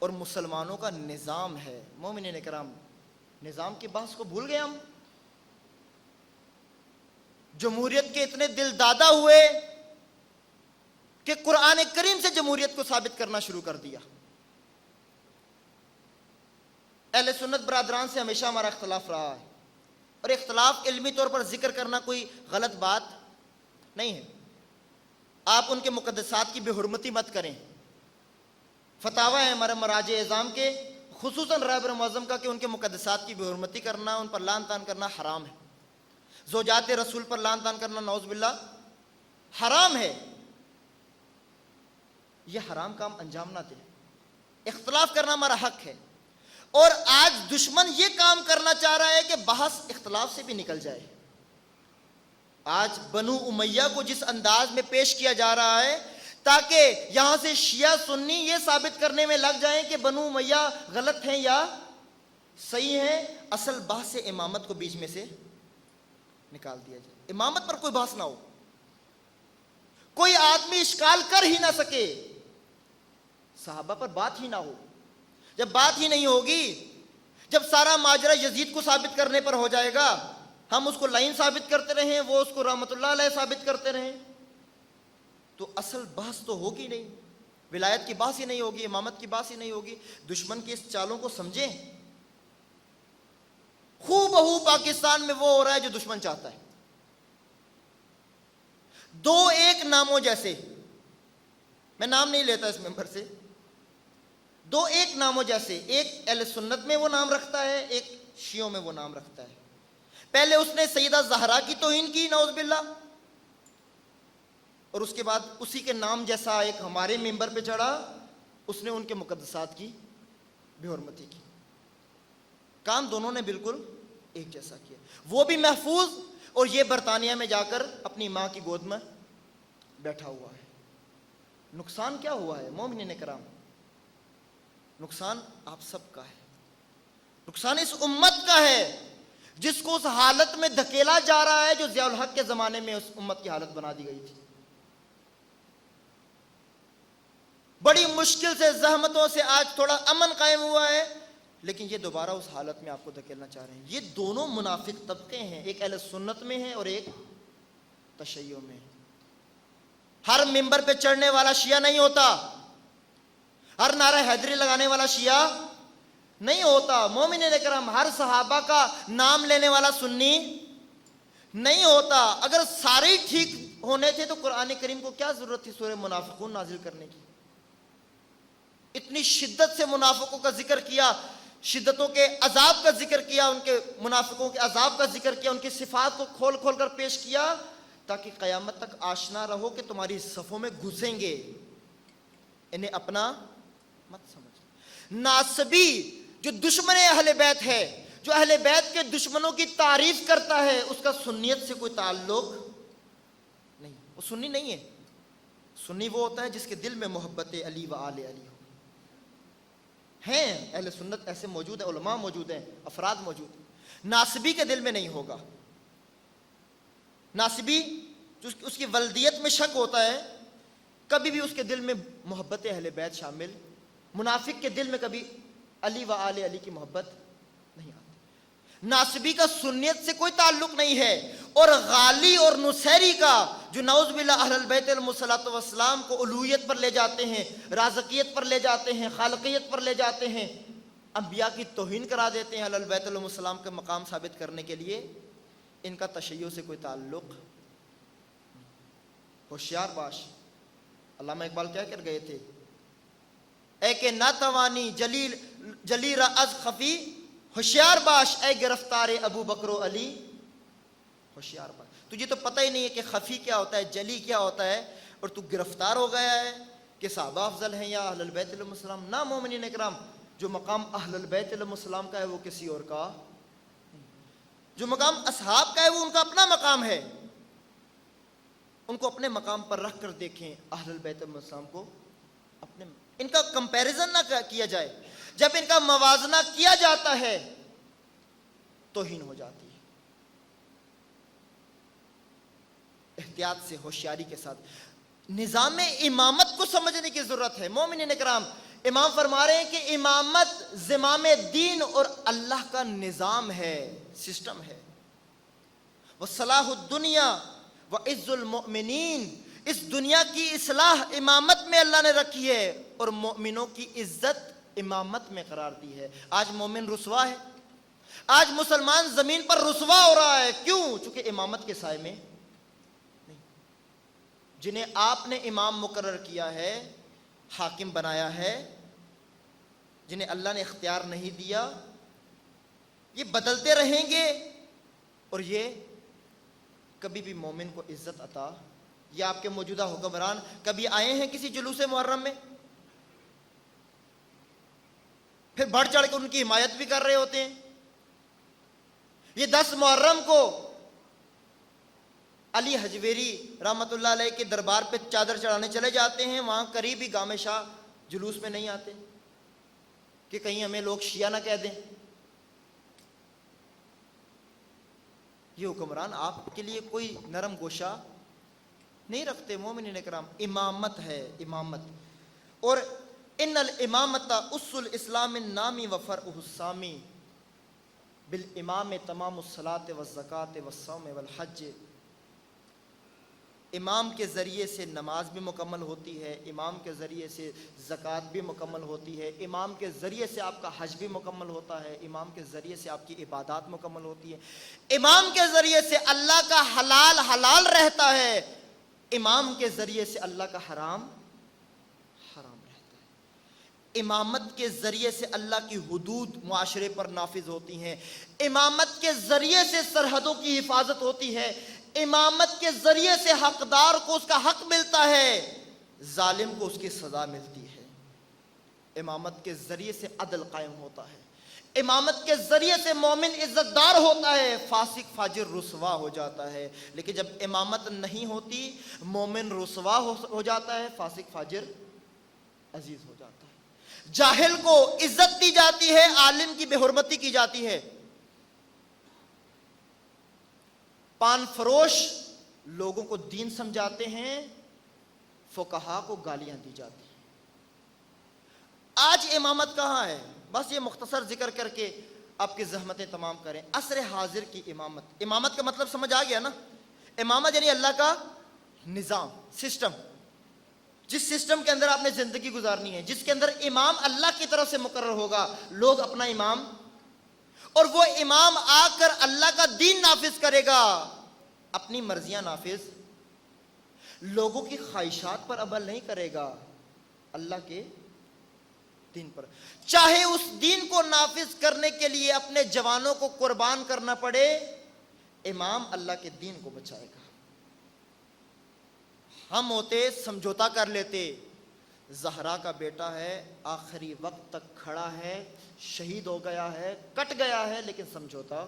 اور مسلمانوں کا نظام ہے. مومنین کرام، نظام کی بحث کو بھول گئے ہم. جمہوریت کے اتنے دل دادا ہوئے کہ قرآن کریم سے جمہوریت کو ثابت کرنا شروع کر دیا. اہل سنت برادران سے ہمیشہ ہمارا اختلاف رہا ہے، اور اختلاف علمی طور پر ذکر کرنا کوئی غلط بات نہیں ہے. آپ ان کے مقدسات کی بے حرمتی مت کریں. فتاوی ہے ہمارے مراجع اعظام کے، خصوصاً رہبر معظم کا، کہ ان کے مقدسات کی بے حرمتی کرنا، ان پر لعن طعن کرنا حرام ہے. زوجات رسول پر لعن طعن کرنا نعوذ باللہ حرام ہے. یہ حرام کام انجام نہ دے. اختلاف کرنا ہمارا حق ہے، اور آج دشمن یہ کام کرنا چاہ رہا ہے کہ بحث اختلاف سے بھی نکل جائے. آج بنو امیہ کو جس انداز میں پیش کیا جا رہا ہے تاکہ یہاں سے شیعہ سنی یہ ثابت کرنے میں لگ جائیں کہ بنو امیہ غلط ہیں یا صحیح ہیں، اصل بحث امامت کو بیچ میں سے نکال دیا جائے. امامت پر کوئی بحث نہ ہو، کوئی آدمی اشکال کر ہی نہ سکے، صحابہ پر بات ہی نہ ہو. جب بات ہی نہیں ہوگی، جب سارا ماجرا یزید کو ثابت کرنے پر ہو جائے گا، ہم اس کو لائن ثابت کرتے رہیں، وہ اس کو رحمت اللہ علیہ ثابت کرتے رہیں، تو اصل بحث تو ہوگی نہیں. ولایت کی بحث ہی نہیں ہوگی، امامت کی بحث ہی نہیں ہوگی. دشمن کی اس چالوں کو سمجھیں. خوب بہو پاکستان میں وہ ہو رہا ہے جو دشمن چاہتا ہے. دو ایک ناموں جیسے، میں نام نہیں لیتا اس ممبر سے، دو ایک ناموں جیسے، ایک اہل سنت میں وہ نام رکھتا ہے، ایک شیعوں میں وہ نام رکھتا ہے. پہلے اس نے سیدہ زہرا کی توہین کی نعوذ باللہ، اور اس کے بعد اسی کے نام جیسا ایک ہمارے ممبر پہ چڑھا، اس نے ان کے مقدسات کی بے حرمتی کی. کام دونوں نے بالکل ایک جیسا کیا، وہ بھی محفوظ، اور یہ برطانیہ میں جا کر اپنی ماں کی گود میں بیٹھا ہوا ہے. نقصان کیا ہوا ہے مومنین کرام؟ نقصان آپ سب کا ہے، نقصان اس امت کا ہے جس کو اس حالت میں دھکیلا جا رہا ہے جو ضیاء الحق کے زمانے میں اس امت کی حالت بنا دی گئی تھی. بڑی مشکل سے، زحمتوں سے آج تھوڑا امن قائم ہوا ہے، لیکن یہ دوبارہ اس حالت میں آپ کو دھکیلنا چاہ رہے ہیں. یہ دونوں منافق طبقے ہیں، ایک اہل سنت میں ہے اور ایک تشیع میں ہے. ہر ممبر پہ چڑھنے والا شیعہ نہیں ہوتا، ہر نعرہ حیدری لگانے والا شیعہ نہیں ہوتا. مومنین کرام، ہر صحابہ کا نام لینے والا سنی نہیں ہوتا. اگر سارے ٹھیک ہونے تھے تو قرآن کریم کو کیا ضرورت تھی سورہ منافقون نازل کرنے کی؟ اتنی شدت سے منافقوں کا ذکر کیا، شدتوں کے عذاب کا ذکر کیا، ان کے منافقوں کے عذاب کا ذکر کیا، ان کی صفات کو کھول کھول کر پیش کیا تاکہ قیامت تک آشنا رہو کہ تمہاری صفوں میں گھسیں گے. انہیں اپنا مت سمجھ. ناسبی جو دشمن اہل بیت ہے، جو اہل بیت کے دشمنوں کی تعریف کرتا ہے، اس کا سنیت سے کوئی تعلق نہیں، وہ سنی نہیں ہے. سنی وہ ہوتا ہے جس کے دل میں محبت علی و آل علی ہو. ہیں اہل سنت ایسے موجود ہیں، علماء موجود ہیں، افراد موجود ہیں. ناسبی کے دل میں نہیں ہوگا. ناسبی جو اس کی ولدیت میں شک ہوتا ہے، کبھی بھی اس کے دل میں محبت اہل بیت شامل. منافق کے دل میں کبھی علی و آل علی کی محبت نہیں آتی. ناسبی کا سنیت سے کوئی تعلق نہیں ہے. اور غالی اور نصیری کا جو نعوذ باللہ اہل البیت علیہم الصلوۃ والسلام کو الوہیت پر لے جاتے ہیں، رازقیت پر لے جاتے ہیں، خالقیت پر لے جاتے ہیں، انبیاء کی توہین کرا دیتے ہیں اہل البیت علیہم السلام کے مقام ثابت کرنے کے لیے، ان کا تشیع سے کوئی تعلق۔ ہوشیار باش، علامہ اقبال کیا کر گئے تھے؟ اے کہ ناتوانی جلی را از خفی، ہوشیار باش اے گرفتار ابو بکر و علی، ہوشیار باش، تجھے تو پتہ ہی نہیں ہے کہ خفی کیا ہوتا ہے، جلی کیا ہوتا ہے، اور تو گرفتار ہو گیا ہے کہ صحابہ افضل ہیں یا اہل البیت علیہم السلام۔ نہ مومنین اکرام، جو مقام اہل البیت علیہم السلام کا ہے وہ کسی اور کا، جو مقام اصحاب کا ہے وہ ان کا اپنا مقام ہے، ان کو اپنے مقام پر رکھ کر دیکھیں، اہل البیت علیہم السلام کو اپنے، ان کا کمپیریزن نہ کیا جائے، جب ان کا موازنہ کیا جاتا ہے توہین ہو جاتی ہے۔ احتیاط سے، ہوشیاری کے ساتھ نظام امامت کو سمجھنے کی ضرورت ہے۔ مومنین اکرام، امام فرما رہے ہیں کہ امامت زمام دین اور اللہ کا نظام ہے، سسٹم ہے۔ وصلاح الدنیا وعز المؤمنین، اس دنیا کی اصلاح امامت میں اللہ نے رکھی ہے، اور مومنوں کی عزت امامت میں قرار دی ہے۔ آج مومن رسوا ہے، آج مسلمان زمین پر رسوا ہو رہا ہے، کیوں؟ چونکہ امامت کے سائے میں نہیں۔ جنہیں آپ نے امام مقرر کیا ہے، حاکم بنایا ہے، جنہیں اللہ نے اختیار نہیں دیا، یہ بدلتے رہیں گے، اور یہ کبھی بھی مومن کو عزت عطا۔ یہ آپ کے موجودہ حکمران کبھی آئے ہیں کسی جلوس محرم میں؟ پھر بڑھ چڑھ کے ان کی حمایت بھی کر رہے ہوتے ہیں۔ یہ 10 محرم کو علی حجویری رحمۃ اللہ علیہ کے دربار پہ چادر چڑھانے چلے جاتے ہیں، وہاں قریب ہی گام شاہ جلوس میں نہیں آتے کہ کہیں ہمیں لوگ شیعہ نہ کہہ دیں۔ یہ حکمران آپ کے لیے کوئی نرم گوشہ نہیں رکھتے۔ مومنین اکرام، امامت ہے، امامت، اور ان الامامت اس الاسلام النامی وفرعہ السامی، بالامام تمام الصلاۃ والزکاۃ والصوم والحج۔ امام کے ذریعے سے نماز بھی مکمل ہوتی ہے، امام کے ذریعے سے زکوٰۃ بھی مکمل ہوتی ہے، امام کے ذریعے سے آپ کا حج بھی مکمل ہوتا ہے، امام کے ذریعے سے آپ کی عبادات مکمل ہوتی ہے، امام کے ذریعے سے اللہ کا حلال حلال رہتا ہے، امام کے ذریعے سے اللہ کا حرام حرام رہتا ہے، امامت کے ذریعے سے اللہ کی حدود معاشرے پر نافذ ہوتی ہیں، امامت کے ذریعے سے سرحدوں کی حفاظت ہوتی ہے، امامت کے ذریعے سے حقدار کو اس کا حق ملتا ہے، ظالم کو اس کی سزا ملتی ہے، امامت کے ذریعے سے عدل قائم ہوتا ہے، امامت کے ذریعے سے مومن عزت دار ہوتا ہے، فاسق فاجر رسوا ہو جاتا ہے۔ لیکن جب امامت نہیں ہوتی، مومن رسوا ہو جاتا ہے، فاسق فاجر عزیز ہو جاتا ہے، جاہل کو عزت دی جاتی ہے، عالم کی بے حرمتی کی جاتی ہے، پان فروش لوگوں کو دین سمجھاتے ہیں، فقہا کو گالیاں دی جاتی ہیں۔ آج امامت کہاں ہے؟ بس یہ مختصر ذکر کر کے آپ کی زحمتیں تمام کریں۔ عصر حاضر کی امامت، امامت کا مطلب سمجھ آ گیا نا؟ امامت یعنی اللہ کا نظام، سسٹم، جس سسٹم کے اندر آپ نے زندگی گزارنی ہے، جس کے اندر امام اللہ کی طرف سے مقرر ہوگا، لوگ اپنا امام، اور وہ امام آ کر اللہ کا دین نافذ کرے گا، اپنی مرضیاں نافذ، لوگوں کی خواہشات پر عمل نہیں کرے گا، اللہ کے دین پر، چاہے اس دین کو نافذ کرنے کے لیے اپنے جوانوں کو قربان کرنا پڑے، امام اللہ کے دین کو بچائے گا۔ ہم ہوتے سمجھوتا کر لیتے، زہرا کا بیٹا ہے، آخری وقت تک کھڑا ہے، شہید ہو گیا ہے، کٹ گیا ہے، لیکن سمجھوتا،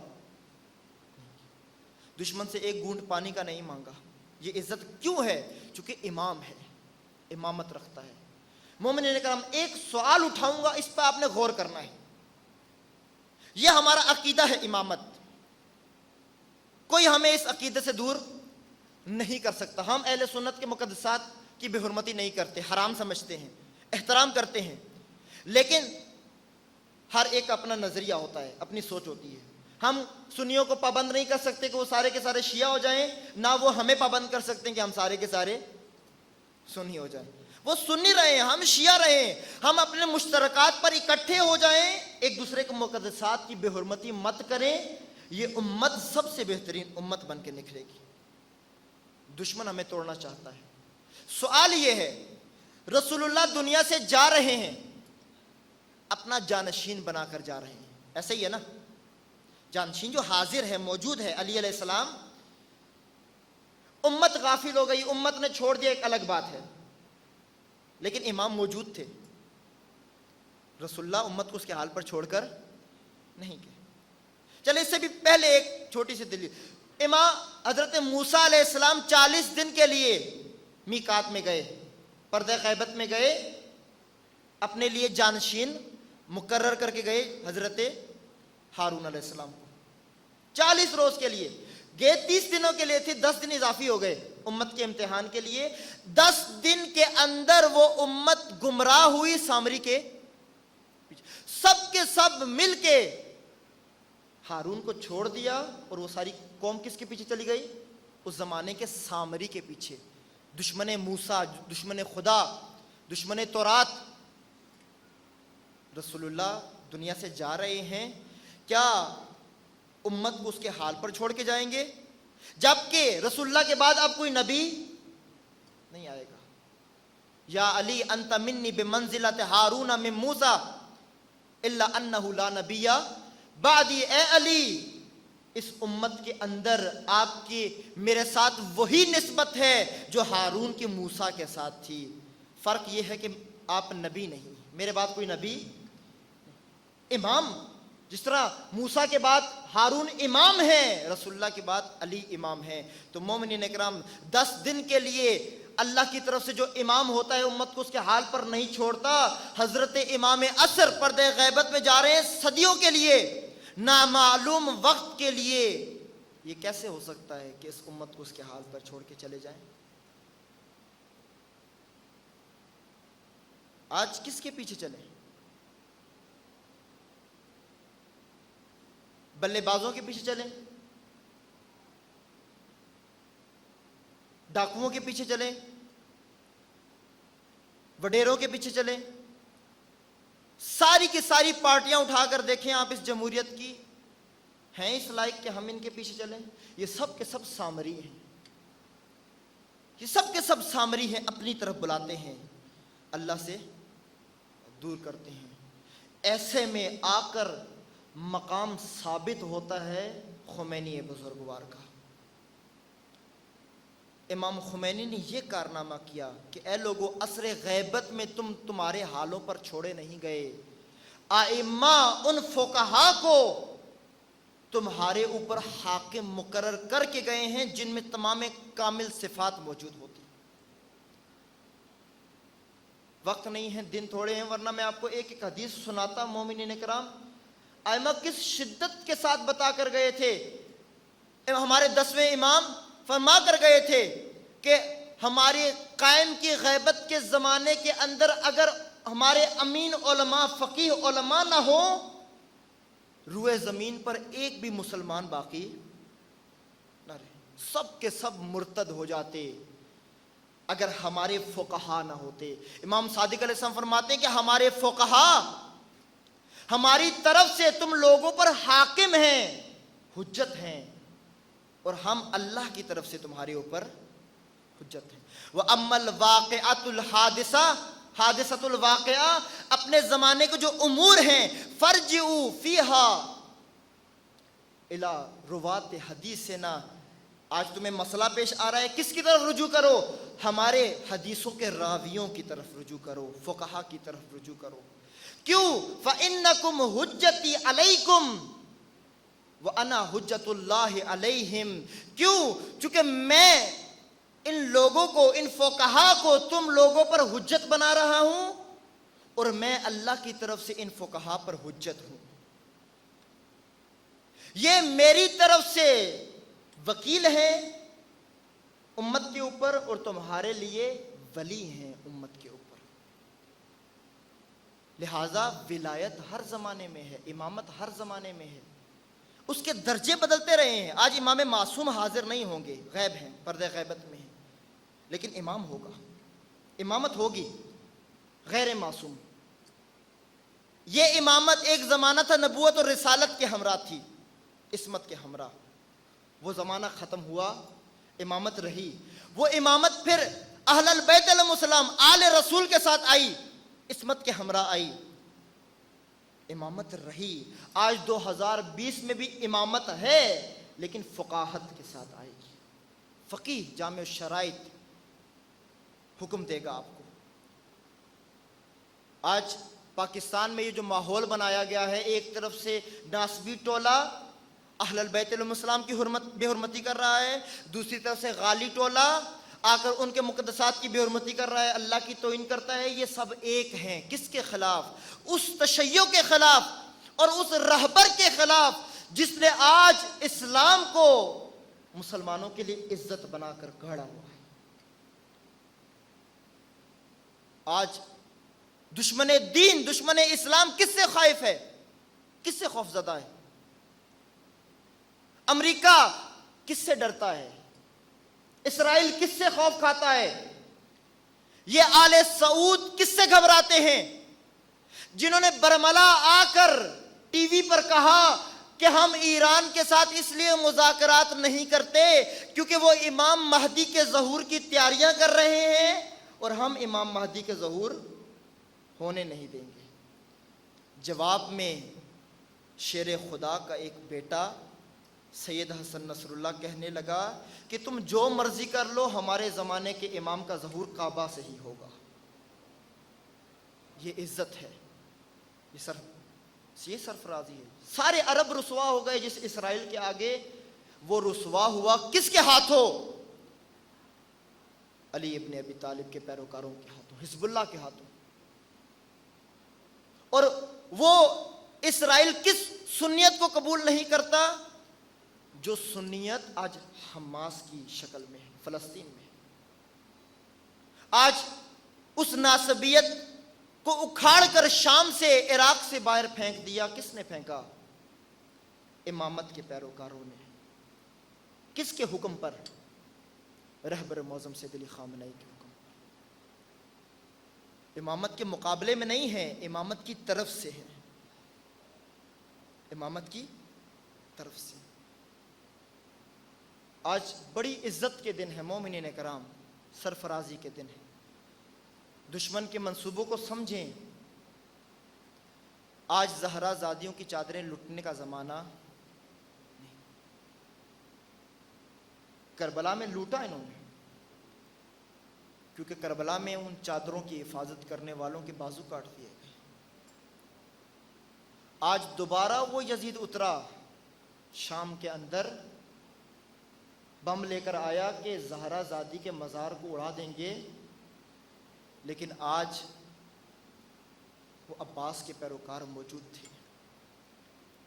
دشمن سے ایک گھونٹ پانی کا نہیں مانگا۔ یہ عزت کیوں ہے؟ چونکہ امام ہے، امامت رکھتا ہے۔ مومنین کرام، ایک سوال اٹھاؤں گا، اس پہ آپ نے غور کرنا ہے۔ یہ ہمارا عقیدہ ہے امامت، کوئی ہمیں اس عقیدے سے دور نہیں کر سکتا۔ ہم اہل سنت کے مقدسات کی بے حرمتی نہیں کرتے، حرام سمجھتے ہیں، احترام کرتے ہیں، لیکن ہر ایک کا اپنا نظریہ ہوتا ہے، اپنی سوچ ہوتی ہے۔ ہم سنیوں کو پابند نہیں کر سکتے کہ وہ سارے کے سارے شیعہ ہو جائیں، نہ وہ ہمیں پابند کر سکتے ہیں کہ ہم سارے کے سارے سنی ہو جائیں۔ وہ سنی رہے ہیں، ہم شیعہ رہے ہیں، ہم اپنے مشترکات پر اکٹھے ہو جائیں، ایک دوسرے کے مقدسات کی بے حرمتی مت کریں، یہ امت سب سے بہترین امت بن کے نکلے گی۔ دشمن ہمیں توڑنا چاہتا ہے۔ سوال یہ ہے، رسول اللہ دنیا سے جا رہے ہیں، اپنا جانشین بنا کر جا رہے ہیں، ایسا ہی ہے نا؟ جانشین جو حاضر ہے، موجود ہے، علی علیہ السلام۔ امت غافل ہو گئی، امت نے چھوڑ دیا، ایک الگ بات ہے، لیکن امام موجود تھے۔ رسول اللہ امت کو اس کے حال پر چھوڑ کر نہیں گئے۔ چلے اس سے بھی پہلے ایک چھوٹی سی دلیل، امام حضرت موسیٰ علیہ السلام 40 دن کے لیے میقات میں گئے، پردہ غیبت میں گئے، اپنے لیے جانشین مقرر کر کے گئے حضرت ہارون علیہ السلام کو۔ 40 روز کے لیے گئے، 30 دنوں کے لیے تھی، 10 دن اضافی ہو گئے امت کے امتحان کے لیے۔ 10 دن کے اندر وہ امت گمراہ ہوئی سامری کے پیچھے، سب کے سب مل کے ہارون کو چھوڑ دیا، اور وہ ساری قوم کس کے پیچھے چلی گئی؟ اس زمانے کے سامری کے پیچھے، دشمن موسیٰ، دشمن خدا، دشمن تورات۔ رسول اللہ دنیا سے جا رہے ہیں، کیا امت کو اس کے حال پر چھوڑ کے جائیں گے؟ جبکہ رسول اللہ کے بعد اب کوئی نبی نہیں آئے گا۔ یا علی انت منی بمنزلۃ ہارون من موسیٰ الا انہ لا نبی بعدی۔ اے علی، اس امت کے اندر آپ کی میرے ساتھ وہی نسبت ہے جو ہارون کی موسیٰ کے ساتھ تھی، فرق یہ ہے کہ آپ نبی نہیں، میرے بعد کوئی نبی امام۔ جس طرح موسیٰ کے بعد ہارون امام ہے، رسول اللہ کے بعد علی امام ہے۔ تو مومنین اکرام، 10 دن کے لیے اللہ کی طرف سے جو امام ہوتا ہے امت کو اس کے حال پر نہیں چھوڑتا۔ حضرت امام عصر پردہ غیبت میں جا رہے ہیں صدیوں کے لیے، نامعلوم وقت کے لیے۔ یہ کیسے ہو سکتا ہے کہ اس امت کو اس کے حال پر چھوڑ کے چلے جائیں؟ آج کس کے پیچھے چلیں؟ بلے بازوں کے پیچھے چلیں؟ ڈاکوؤں کے پیچھے چلیں؟ وڈیروں کے پیچھے چلیں؟ ساری کی ساری پارٹیاں اٹھا کر دیکھیں آپ اس جمہوریت کی، ہیں اس لائق کہ ہم ان کے پیچھے چلیں؟ یہ سب کے سب سامری ہیں، یہ سب کے سب سامری ہیں، اپنی طرف بلاتے ہیں، اللہ سے دور کرتے ہیں۔ ایسے میں آ کر مقام ثابت ہوتا ہے خمینی بزرگوار کا۔ امام خمینی نے یہ کارنامہ کیا کہ اے لوگو، عصر غیبت میں تمہارے حالوں پر چھوڑے نہیں گئے، ائمہ ان فقہا کو تمہارے اوپر حاکم مقرر کر کے گئے ہیں جن میں تمام کامل صفات موجود ہوتی۔ وقت نہیں ہے، دن تھوڑے ہیں، ورنہ میں آپ کو ایک ایک حدیث سناتا۔ مومنین کرام، ائمہ کس شدت کے ساتھ بتا کر گئے تھے۔ ہمارے 10ویں امام فرما کر گئے تھے کہ ہمارے قائم کی غیبت کے زمانے کے اندر اگر ہمارے امین علماء، فقیہ علماء نہ ہو، روئے زمین پر ایک بھی مسلمان باقی نہ رہے، سب کے سب مرتد ہو جاتے اگر ہمارے فقہا نہ ہوتے۔ امام صادق علیہ السلام فرماتے ہیں کہ ہمارے فقہا ہماری طرف سے تم لوگوں پر حاکم ہیں، حجت ہیں، اور ہم اللہ کی طرف سے تمہارے اوپر حجت ہیں۔ وَأَمَّا الْوَاقِعَةُ الْحَادِثَةُ، حادثۃ الواقعہ، اپنے زمانے کے جو امور ہیں، فَارْجِعُوا فِيهَا إِلَى رُوَاةِ حَدِيثِنَا۔ آج تمہیں مسئلہ پیش آ رہا ہے، کس کی طرف رجوع کرو؟ ہمارے حدیثوں کے راویوں کی طرف رجوع کرو، فقہا کی طرف رجوع کرو۔ کیوں؟ فَإِنَّكُمْ حُجَّتِي عَلَيْكُمْ وَأَنَا حُجَّةُ اللَّهِ عَلَيْهِمْ۔ کیوں؟ چونکہ میں ان لوگوں کو، ان فقہا کو تم لوگوں پر حجت بنا رہا ہوں، اور میں اللہ کی طرف سے ان فقہا پر حجت ہوں۔ یہ میری طرف سے وکیل ہیں امت کے اوپر، اور تمہارے لیے ولی ہیں امت کے اوپر۔ لہذا ولایت ہر زمانے میں ہے، امامت ہر زمانے میں ہے۔ اس کے درجے بدلتے رہے ہیں. آج امام معصوم حاضر نہیں ہوں گے، غیب ہیں، پردہ غیبت میں ہیں، لیکن امام ہوگا، امامت ہوگی، غیر معصوم. یہ امامت ایک زمانہ تھا نبوت اور رسالت کے ہمراہ تھی، عصمت کے ہمراہ. وہ زمانہ ختم ہوا، امامت رہی. وہ امامت پھر اہل البیت علیہ السلام، آل رسول کے ساتھ آئی، عصمت کے ہمراہ آئی، امامت رہی. آج 2020 میں بھی امامت ہے، لیکن فقاہت کے ساتھ آئے گی. فقیہ جامع الشرائط حکم دے گا آپ کو. آج پاکستان میں یہ جو ماحول بنایا گیا ہے، ایک طرف سے ناسبی ٹولہ اہل البیت علیہ السلام کی بے حرمتی کر رہا ہے، دوسری طرف سے غالی ٹولہ آ کر ان کے مقدسات کی بے حرمتی کر رہا ہے، اللہ کی توہین کرتا ہے. یہ سب ایک ہیں، کس کے خلاف؟ اس تشیع کے خلاف اور اس رہبر کے خلاف جس نے آج اسلام کو مسلمانوں کے لیے عزت بنا کر گھڑا ہوا ہے. آج دشمن دین، دشمن اسلام کس سے خائف ہے؟ کس سے خوف زدہ ہے؟ امریکہ کس سے ڈرتا ہے؟ اسرائیل کس سے خوف کھاتا ہے؟ یہ آل سعود کس سے گھبراتے ہیں؟ جنہوں نے برملا آ کر ٹی وی پر کہا کہ ہم ایران کے ساتھ اس لیے مذاکرات نہیں کرتے کیونکہ وہ امام مہدی کے ظہور کی تیاریاں کر رہے ہیں اور ہم امام مہدی کے ظہور ہونے نہیں دیں گے. جواب میں شیر خدا کا ایک بیٹا سید حسن نصر اللہ کہنے لگا کہ تم جو مرضی کر لو، ہمارے زمانے کے امام کا ظہور کعبہ سے ہی ہوگا. یہ عزت ہے، یہ سرفرازی ہے. سارے عرب رسوا ہو گئے جس اسرائیل کے آگے. وہ رسوا ہوا کس کے ہاتھوں؟ علی ابن ابی طالب کے پیروکاروں کے ہاتھوں، حزب اللہ کے ہاتھوں. اور وہ اسرائیل کس سنیت کو قبول نہیں کرتا؟ جو سنیت آج حماس کی شکل میں ہے فلسطین میں. آج اس ناسبیت کو اکھاڑ کر شام سے، عراق سے باہر پھینک دیا. کس نے پھینکا؟ امامت کے پیروکاروں نے. کس کے حکم پر؟ رہبر معظم سید علی خامنہئی کے حکم پر. امامت کے مقابلے میں نہیں ہے، امامت کی طرف سے ہے، امامت کی طرف سے. آج بڑی عزت کے دن ہے مومنین کرام، سرفرازی کے دن ہے. دشمن کے منصوبوں کو سمجھیں. آج زہرا زادیوں کی چادریں لٹنے کا زمانہ نہیں. کربلا میں لوٹا انہوں نے، کیونکہ کربلا میں ان چادروں کی حفاظت کرنے والوں کے بازو کاٹ دیے گئے. آج دوبارہ وہ یزید اترا شام کے اندر، بم لے کر آیا کہ زہرا زادی کے مزار کو اڑا دیں گے. لیکن آج وہ عباس کے پیروکار موجود تھے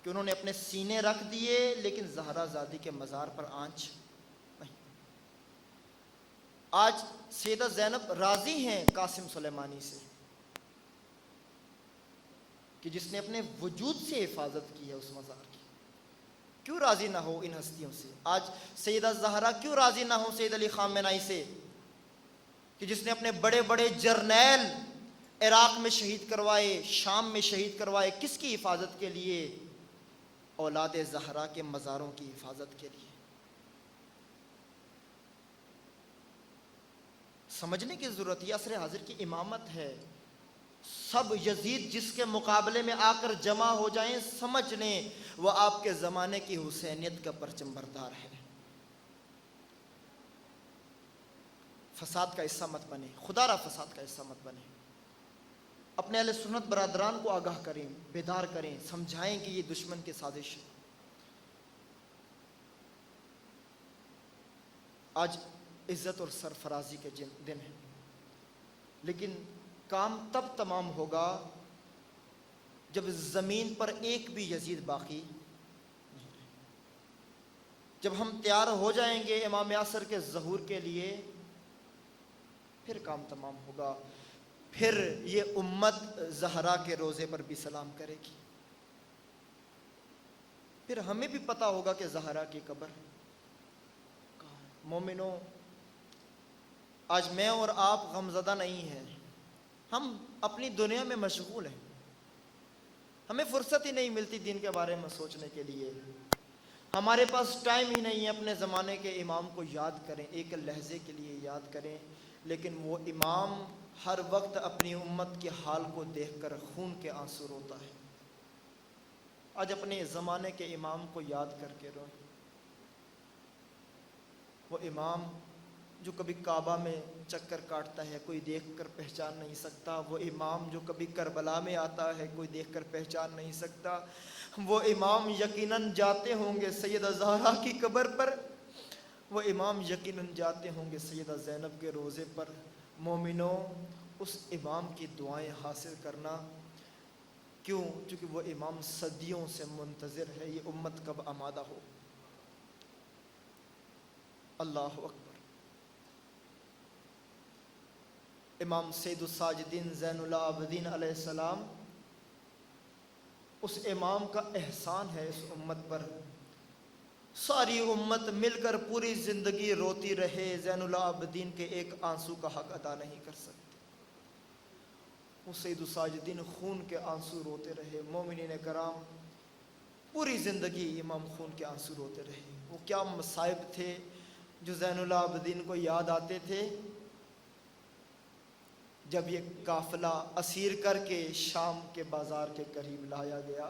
کہ انہوں نے اپنے سینے رکھ دیے، لیکن زہرا زادی کے مزار پر آنچ نہیں. آج سیدہ زینب راضی ہیں قاسم سلیمانی سے کہ جس نے اپنے وجود سے حفاظت کی ہے اس مزار کی. کیوں راضی نہ ہو ان ہستیوں سے؟ آج سیدہ زہرا کیوں راضی نہ ہو سید علی خامنہئی سے کہ جس نے اپنے بڑے بڑے جرنیل عراق میں شہید کروائے، شام میں شہید کروائے. کس کی حفاظت کے لیے؟ اولاد زہرا کے مزاروں کی حفاظت کے لیے. سمجھنے کی ضرورت ہے، عصر حاضر کی امامت ہے. سب یزید جس کے مقابلے میں آ کر جمع ہو جائیں، سمجھ لیں وہ آپ کے زمانے کی حسینیت کا پرچم بردار ہے. فساد کا حصہ مت بنے، خدا را فساد کا حصہ مت بنے. اپنے اہل سنت برادران کو آگاہ کریں، بیدار کریں، سمجھائیں کہ یہ دشمن کی سازش ہے. آج عزت اور سرفرازی کے دن ہیں، لیکن کام تب تمام ہوگا جب زمین پر ایک بھی یزید باقی نہیں رہے. جب ہم تیار ہو جائیں گے امام یاسر کے ظہور کے لیے، پھر کام تمام ہوگا. پھر یہ امت زہرا کے روزے پر بھی سلام کرے گی. پھر ہمیں بھی پتہ ہوگا کہ زہرا کی قبر کہاں ہے۔ مومنوں، آج میں اور آپ غمزدہ نہیں ہیں، ہم اپنی دنیا میں مشغول ہیں، ہمیں فرصت ہی نہیں ملتی دین کے بارے میں سوچنے کے لیے، ہمارے پاس ٹائم ہی نہیں ہے اپنے زمانے کے امام کو یاد کریں، ایک لہجے کے لیے یاد کریں، لیکن وہ امام ہر وقت اپنی امت کے حال کو دیکھ کر خون کے آنسو روتا ہے۔ آج اپنے زمانے کے امام کو یاد کر کے روئیں، وہ امام جو کبھی کعبہ میں چکر کاٹتا ہے، کوئی دیکھ کر پہچان نہیں سکتا، وہ امام جو کبھی کربلا میں آتا ہے، کوئی دیکھ کر پہچان نہیں سکتا، وہ امام یقیناً جاتے ہوں گے سیدہ زہرا کی قبر پر، وہ امام یقیناً جاتے ہوں گے سیدہ زینب کے روضے پر۔ مومنوں، اس امام کی دعائیں حاصل کرنا، کیوں؟ چونکہ وہ امام صدیوں سے منتظر ہے، یہ امت کب آمادہ ہو۔ اللہ اکبر۔ امام سید الساجدین زین العابدین علیہ السلام، اس امام کا احسان ہے اس امت پر، ساری امت مل کر پوری زندگی روتی رہے، زین العابدین کے ایک آنسو کا حق ادا نہیں کر سکتے، وہ سید الساجدین خون کے آنسو روتے رہے۔ مومنین کرام، پوری زندگی امام خون کے آنسو روتے رہے۔ وہ کیا مصائب تھے جو زین العابدین کو یاد آتے تھے؟ جب یہ قافلہ اسیر کر کے شام کے بازار کے قریب لایا گیا،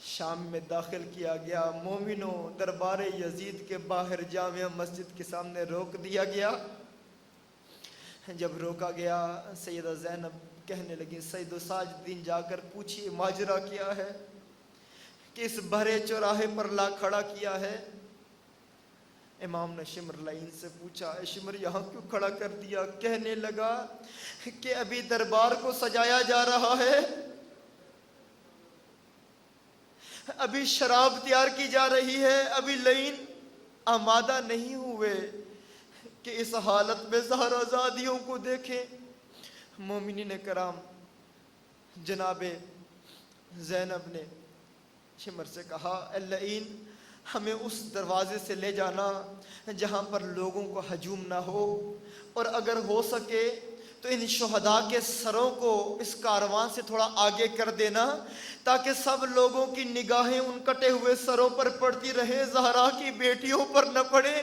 شام میں داخل کیا گیا، مومنوں، دربار یزید کے باہر جامع مسجد کے سامنے روک دیا گیا۔ جب روکا گیا، سیدہ زینب کہنے لگی، سید الساجدین جا کر پوچھئے ماجرا کیا ہے، کہ اس بھرے چوراہے پر لا کھڑا کیا ہے؟ امام نے شمر لعین سے پوچھا، اے شمر یہاں کیوں کھڑا کر دیا؟ کہنے لگا کہ ابھی دربار کو سجایا جا رہا ہے، ابھی شراب تیار کی جا رہی ہے، ابھی لعین آمادہ نہیں ہوئے کہ اس حالت میں زہرا زادیوں کو دیکھیں۔ مومنین کرام، جناب زینب نے شمر سے کہا، اے لعین، ہمیں اس دروازے سے لے جانا جہاں پر لوگوں کو ہجوم نہ ہو، اور اگر ہو سکے تو ان شہداء کے سروں کو اس کارواں سے تھوڑا آگے کر دینا، تاکہ سب لوگوں کی نگاہیں ان کٹے ہوئے سروں پر پڑتی رہے، زہرا کی بیٹیوں پر نہ پڑے۔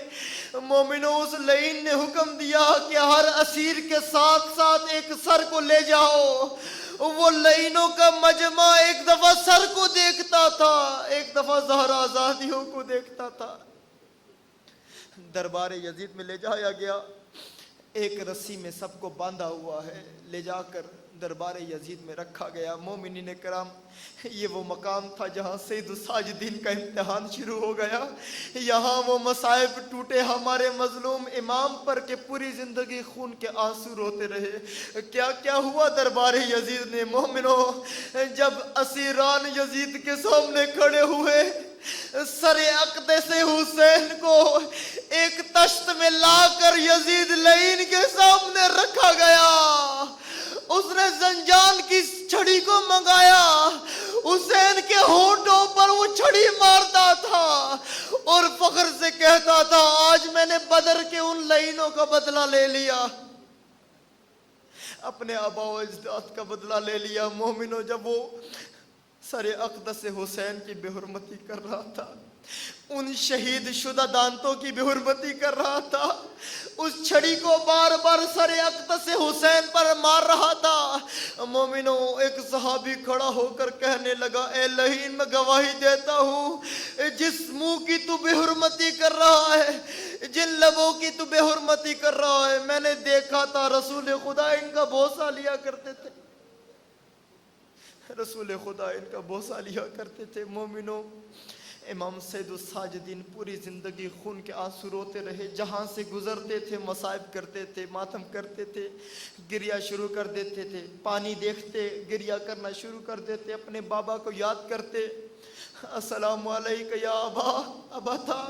مومنوں، اس لعین نے حکم دیا کہ ہر اسیر کے ساتھ ساتھ ایک سر کو لے جاؤ۔ وہ لعینوں کا مجمع ایک دفعہ سر کو دیکھتا تھا، ایک دفعہ زہرا زادیوں کو دیکھتا تھا۔ دربار یزید میں لے جایا گیا، ایک رسی میں سب کو باندھا ہوا ہے، لے جا کر دربار یزید میں رکھا گیا۔ مومنین کرام، یہ وہ مقام تھا جہاں سید الساجدین کا امتحان شروع ہو گیا، یہاں وہ مصائب ٹوٹے ہمارے مظلوم امام پر کہ پوری زندگی خون کے آنسو روتے رہے۔ کیا کیا ہوا دربار یزید نے؟ مومنوں، جب اسیران یزید کے سامنے کھڑے ہوئے، سر اقدس حسین کو ایک تشت میں لا کر یزید لعین کے سامنے رکھا گیا، اس نے زنجان کی چھڑی کو منگایا، حسین کے ہونٹوں پر وہ چھڑی مارتا تھا اور فخر سے کہتا تھا، آج میں نے بدر کے ان لعینوں کا بدلہ لے لیا، اپنے آبا و اجداد کا بدلہ لے لیا۔ مومنوں، جب وہ سر اقدس حسین کی بے حرمتی کر رہا تھا، ان شہید شدہ دانتوں کی بے حرمتی کر رہا تھا، اس چھڑی کو بار بار سر اقدس حسین پر مار رہا تھا، مومنوں، ایک صحابی کھڑا ہو کر کہنے لگا، اے لعین، میں گواہی دیتا ہوں، جس منہ کی تو بے حرمتی کر رہا ہے، جن لبوں کی تو بے حرمتی کر رہا ہے، میں نے دیکھا تھا رسول خدا ان کا بوسہ لیا کرتے تھے، رسول خدا ان کا بوسہ لیا کرتے تھے۔ مومنوں، امام سید الساجدین پوری زندگی خون کے آنسو روتے رہے، جہاں سے گزرتے تھے مصائب کرتے تھے، ماتم کرتے تھے، گریہ شروع کر دیتے تھے، پانی دیکھتے گریہ کرنا شروع کر دیتے، اپنے بابا کو یاد کرتے، السلام علیکہ یا ابا تھا،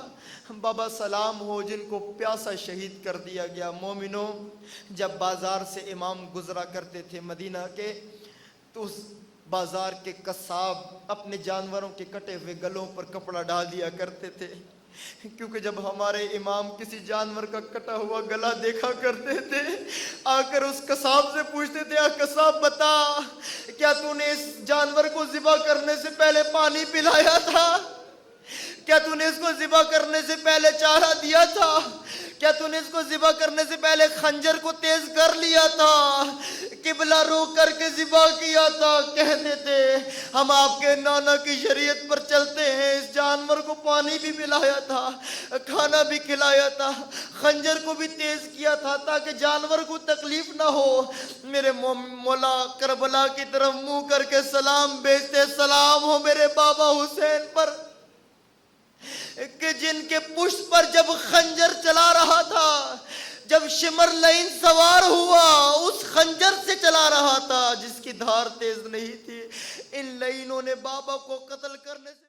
بابا سلام ہو، جن کو پیاسا شہید کر دیا گیا۔ مومنوں، جب بازار سے امام گزرا کرتے تھے مدینہ کے، تو اس بازار کے قصاب اپنے جانوروں کے کٹے ہوئے گلوں پر کپڑا ڈال دیا کرتے تھے، کیونکہ جب ہمارے امام کسی جانور کا کٹا ہوا گلا دیکھا کرتے تھے، آ کر اس قصاب سے پوچھتے تھے، قصاب بتا، کیا تو نے اس جانور کو ذبح کرنے سے پہلے پانی پلایا تھا؟ کیا تو نے اس کو ذبح کرنے سے پہلے چارہ دیا تھا؟ کیا تو نے اس کو ذبح کرنے سے پہلے خنجر کو تیز کر لیا تھا، قبلہ روک کر کے ذبح کیا تھا؟ کہتے تھے ہم آپ کے نانا کی شریعت پر چلتے ہیں، اس جانور کو پانی بھی پلایا تھا، کھانا بھی کھلایا تھا، خنجر کو بھی تیز کیا تھا تاکہ جانور کو تکلیف نہ ہو۔ میرے مولا کربلا کی طرف منہ کر کے سلام بھیجتے، سلام ہو میرے بابا حسین پر، کہ جن کے پشت پر جب خنجر چلا رہا تھا، جب شمر لعین سوار ہوا اس خنجر سے چلا رہا تھا جس کی دھار تیز نہیں تھی، ان لعینوں نے بابا کو قتل کرنے سے